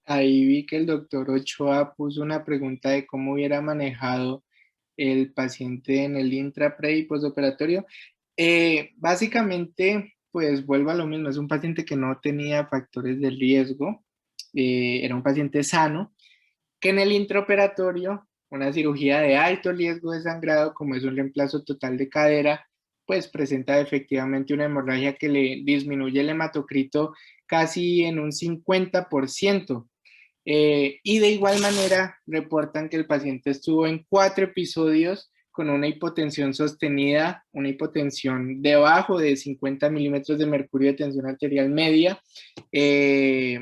Ahí vi que el doctor Ochoa puso una pregunta de cómo hubiera manejado el paciente en el intra, pre y postoperatorio. Básicamente, pues vuelvo a lo mismo, es un paciente que no tenía factores de riesgo, era un paciente sano, que en el intraoperatorio, una cirugía de alto riesgo de sangrado, como es un reemplazo total de cadera, pues presenta efectivamente una hemorragia que le disminuye el hematocrito casi en un 50%. Y de igual manera reportan que el paciente estuvo en 4 episodios con una hipotensión sostenida, una hipotensión debajo de 50 milímetros de mercurio de tensión arterial media, y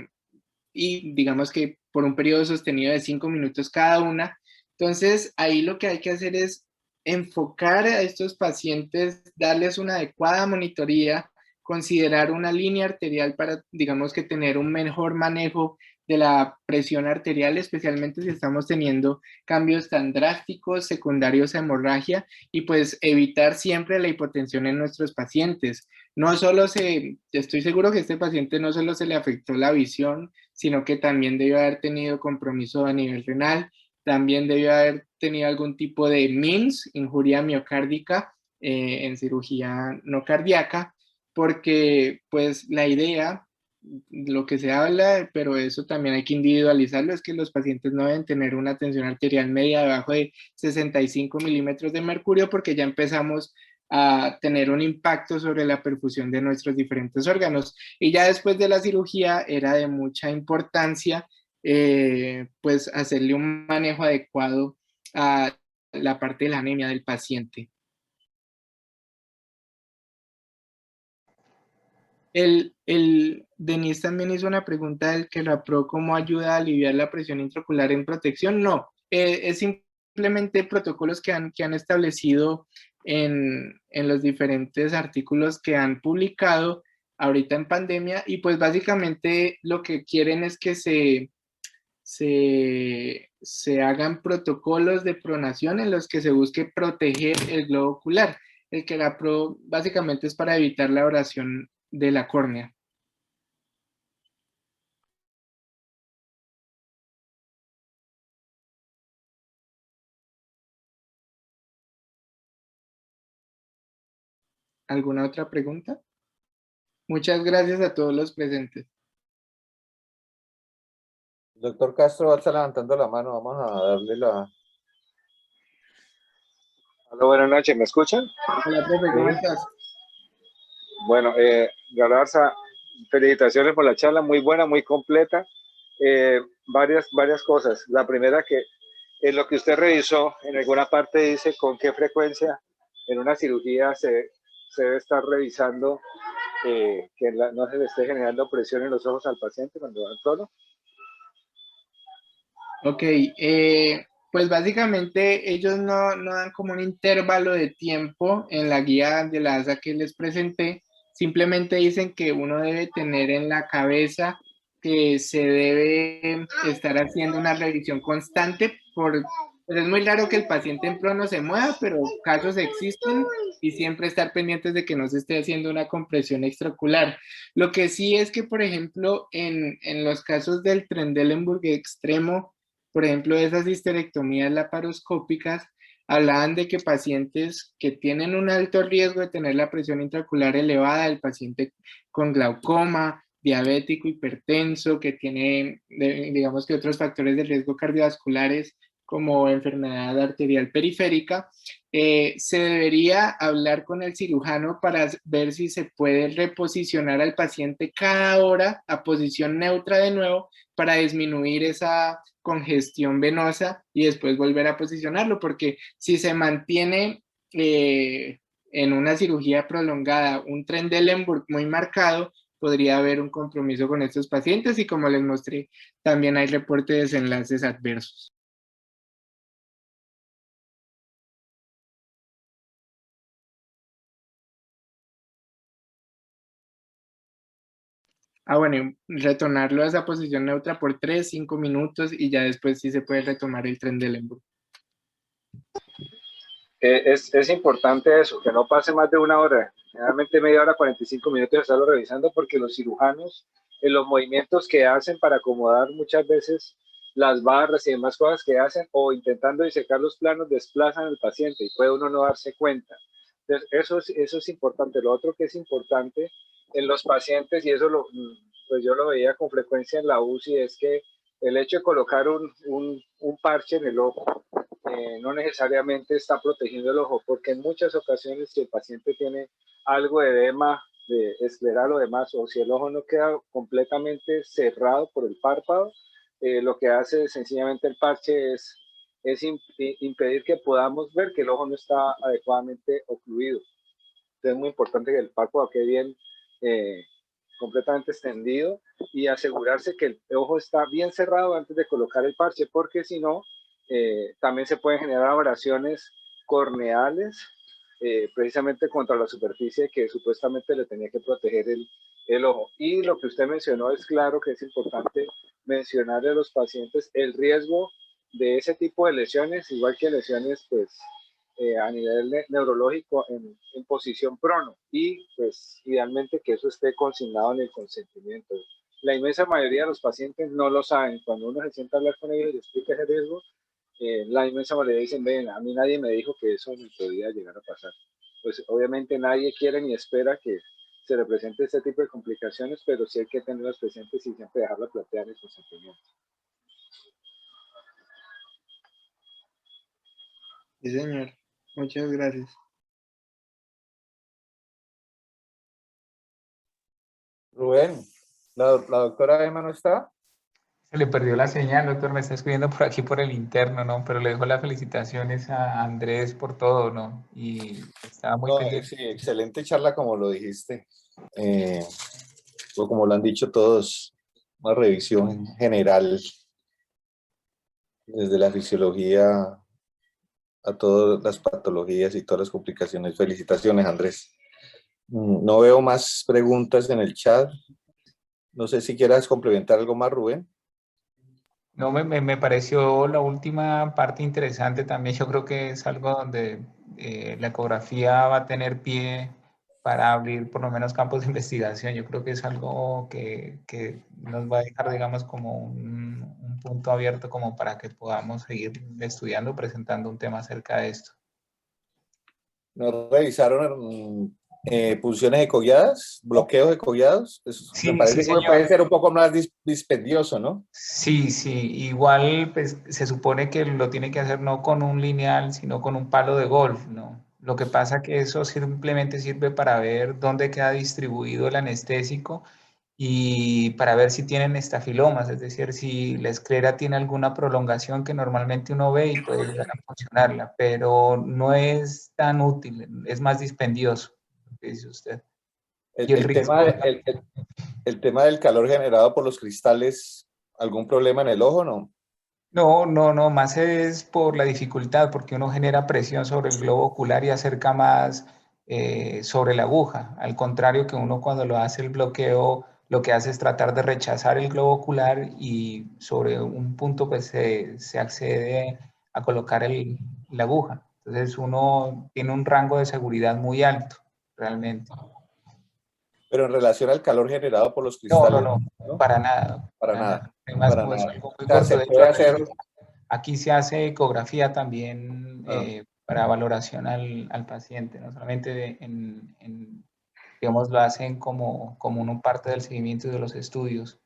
digamos que por un periodo sostenido de 5 minutos cada una. Entonces, ahí lo que hay que hacer es enfocar a estos pacientes, darles una adecuada monitoría, considerar una línea arterial para, digamos que tener un mejor manejo de la presión arterial, especialmente si estamos teniendo cambios tan drásticos secundarios a hemorragia, y pues evitar siempre la hipotensión en nuestros pacientes. No solo estoy seguro que este paciente no solo se le afectó la visión, sino que también debió haber tenido compromiso a nivel renal, también debió haber tenido algún tipo de MINS, injuria miocárdica, en cirugía no cardíaca, porque pues la idea, lo que se habla, pero eso también hay que individualizarlo, es que los pacientes no deben tener una tensión arterial media debajo de 65 milímetros de mercurio, porque ya empezamos a tener un impacto sobre la perfusión de nuestros diferentes órganos. Y ya después de la cirugía era de mucha importancia pues hacerle un manejo adecuado a la parte de la anemia del paciente. Denise también hizo una pregunta del que la PRO, ¿cómo ayuda a aliviar la presión intraocular en protección? No, es simplemente protocolos que han establecido en los diferentes artículos que han publicado ahorita en pandemia, y pues básicamente lo que quieren es que se hagan protocolos de pronación en los que se busque proteger el globo ocular. El que la PRO básicamente es para evitar la abrasión de la córnea. ¿Alguna otra pregunta? Muchas gracias a todos los presentes. Doctor Castro va a estar levantando la mano, vamos a darle la... Hola, buenas noches, ¿me escuchan? Hola, profe, ¿cómo estás? Bueno, Galarza, felicitaciones por la charla, muy buena, muy completa. Varias cosas. La primera, que en lo que usted revisó, en alguna parte dice con qué frecuencia en una cirugía se debe estar revisando que no se le esté generando presión en los ojos al paciente cuando va al trono. Ok, pues básicamente ellos no dan como un intervalo de tiempo en la guía de la ASA que les presenté, simplemente dicen que uno debe tener en la cabeza que se debe estar haciendo una revisión constante, pues es muy raro que el paciente en pro no se mueva, pero casos existen, y siempre estar pendientes de que no se esté haciendo una compresión extraocular. Lo que sí es que, por ejemplo, en los casos del Trendelenburg extremo, por ejemplo, esas histerectomías laparoscópicas, hablaban de que pacientes que tienen un alto riesgo de tener la presión intraocular elevada, el paciente con glaucoma, diabético, hipertenso, que tiene, digamos que otros factores de riesgo cardiovasculares, como enfermedad arterial periférica, se debería hablar con el cirujano para ver si se puede reposicionar al paciente cada hora a posición neutra de nuevo para disminuir esa congestión venosa y después volver a posicionarlo, porque si se mantiene en una cirugía prolongada un Trendelenburg muy marcado, podría haber un compromiso con estos pacientes y como les mostré, también hay reporte de desenlaces adversos. Bueno, retornarlo a esa posición neutra por 3, 5 minutos y ya después sí se puede retomar el Trendelenburg. Es importante eso, que no pase más de una hora, generalmente media hora, 45 minutos de estarlo revisando, porque los cirujanos, en los movimientos que hacen para acomodar muchas veces las barras y demás cosas que hacen, o intentando disecar los planos, desplazan al paciente y puede uno no darse cuenta. Entonces, eso es importante. Lo otro que es importante en los pacientes, y eso pues yo lo veía con frecuencia en la UCI, es que el hecho de colocar un parche en el ojo no necesariamente está protegiendo el ojo, porque en muchas ocasiones si el paciente tiene algo de edema de escleral o demás, o si el ojo no queda completamente cerrado por el párpado, lo que hace sencillamente el parche es impedir que podamos ver que el ojo no está adecuadamente ocluido. Entonces es muy importante que el párpado quede bien completamente extendido y asegurarse que el ojo está bien cerrado antes de colocar el parche, porque si no, también se pueden generar abrasiones corneales precisamente contra la superficie que supuestamente le tenía que proteger el ojo. Y lo que usted mencionó es claro que es importante mencionarle a los pacientes el riesgo de ese tipo de lesiones, igual que lesiones pues a nivel neurológico en posición prono, y pues idealmente que eso esté consignado en el consentimiento. La inmensa mayoría de los pacientes no lo saben. Cuando uno se sienta a hablar con ellos y les explica ese riesgo, la inmensa mayoría dicen, ven, a mí nadie me dijo que eso me podía llegar a pasar. Pues obviamente nadie quiere ni espera que se le presente este tipo de complicaciones, pero sí hay que tenerlas presentes y siempre dejarla plantear en el consentimiento. Sí, señor. Muchas gracias. Rubén, ¿la doctora Emma no está? Se le perdió la señal, doctor, me está escribiendo por aquí por el interno, ¿no? Pero le dejo las felicitaciones a Andrés por todo, ¿no? Y estaba muy No, pendiente. sí, excelente charla como lo dijiste. O como lo han dicho todos, una revisión general desde la fisiología a todas las patologías y todas las complicaciones. Felicitaciones, Andrés. No veo más preguntas en el chat. No sé si quieras complementar algo más, Rubén. No, me pareció la última parte interesante también. Yo creo que es algo donde la ecografía va a tener pie para abrir por lo menos campos de investigación. Yo creo que es algo que nos va a dejar, digamos, como un punto abierto como para que podamos seguir estudiando, presentando un tema acerca de esto. ¿No revisaron pulsiones ecoguiadas, bloqueos ecoguiados? Sí, Me parece sí, que señor. puede ser un poco más dispendioso, ¿no? Sí, sí, igual pues, se supone que lo tiene que hacer no con un lineal, sino con un palo de golf, ¿no? Lo que pasa que eso simplemente sirve para ver dónde queda distribuido el anestésico y para ver si tienen estafilomas, es decir, si la esclera tiene alguna prolongación que normalmente uno ve y puede llegar a funcionarla, pero no es tan útil, es más dispendioso, dice usted. Y el riesgo... El tema del calor generado por los cristales, ¿algún problema en el ojo, no? No, más es por la dificultad, porque uno genera presión sobre el globo ocular y acerca más sobre la aguja. Al contrario que uno cuando lo hace el bloqueo, lo que hace es tratar de rechazar el globo ocular y sobre un punto pues se accede a colocar la aguja. Entonces uno tiene un rango de seguridad muy alto, realmente. Pero en relación al calor generado por los cristales, No, para nada. Para nada, Además, para como es nada. algo muy O sea, corto, se de hecho, puede hacer... aquí se hace ecografía también Ah. para valoración al paciente, no solamente digamos, lo hacen como una parte del seguimiento de los estudios.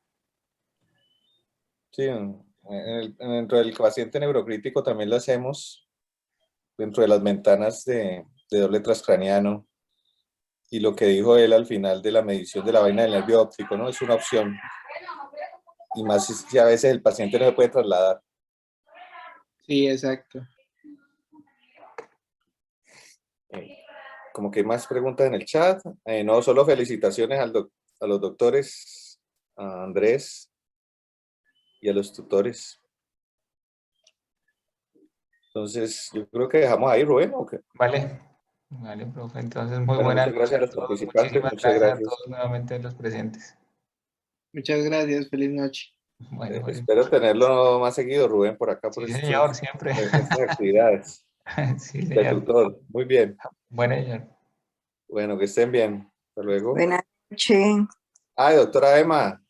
Sí, Dentro del paciente neurocrítico también lo hacemos dentro de las ventanas de doble transcraniano. Y lo que dijo él al final de la medición de la vaina del nervio óptico, ¿no? Es una opción. Y más si a veces el paciente no se puede trasladar. Sí, exacto. Como que hay más preguntas en el chat. No, solo felicitaciones a los doctores, a Andrés y a los tutores. Entonces, yo creo que dejamos ahí, Rubén, ¿o qué? Vale, vale, profe. Entonces, muy Bueno, buenas muchas gracias a noches a los todos. participantes, Muchísimas muchas gracias a gracias. todos nuevamente los presentes. Muchas gracias, feliz noche. Bueno, Espero tenerlo más seguido, Rubén, por acá, por sí, señor, estas siempre. actividades Sí, de señor. tutor. Muy bien. Bueno, señor. Bueno, que estén bien. Hasta luego. Buenas noches, Ay, doctora Emma,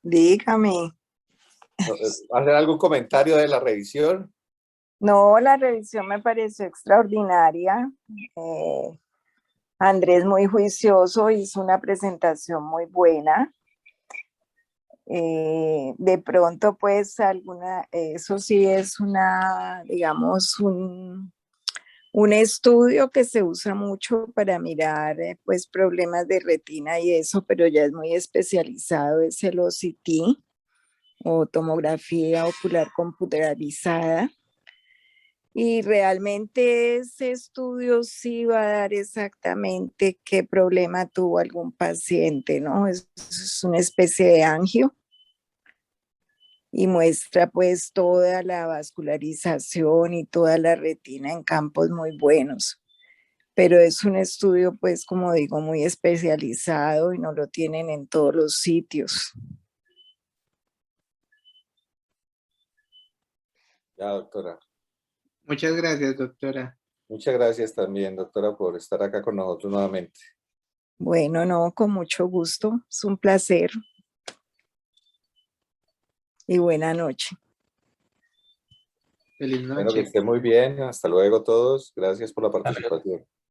dígame. ¿hacer algún comentario de la revisión? No, la revisión me pareció extraordinaria. Andrés muy juicioso, hizo una presentación muy buena. De pronto, pues, eso sí es digamos, un estudio que se usa mucho para mirar, pues, problemas de retina y eso, pero ya es muy especializado, es el OCT, o tomografía ocular computarizada. Y realmente ese estudio sí va a dar exactamente qué problema tuvo algún paciente, ¿no? Es una especie de angio y muestra pues toda la vascularización y toda la retina en campos muy buenos. Pero es un estudio pues, como digo, muy especializado y no lo tienen en todos los sitios. Ya, doctora. Muchas gracias, doctora. Muchas gracias también, doctora, por estar acá con nosotros nuevamente. Bueno, no, con mucho gusto. Es un placer. Y buena noche. Feliz Bueno, que noche. esté muy bien. Hasta luego todos. Gracias por la participación.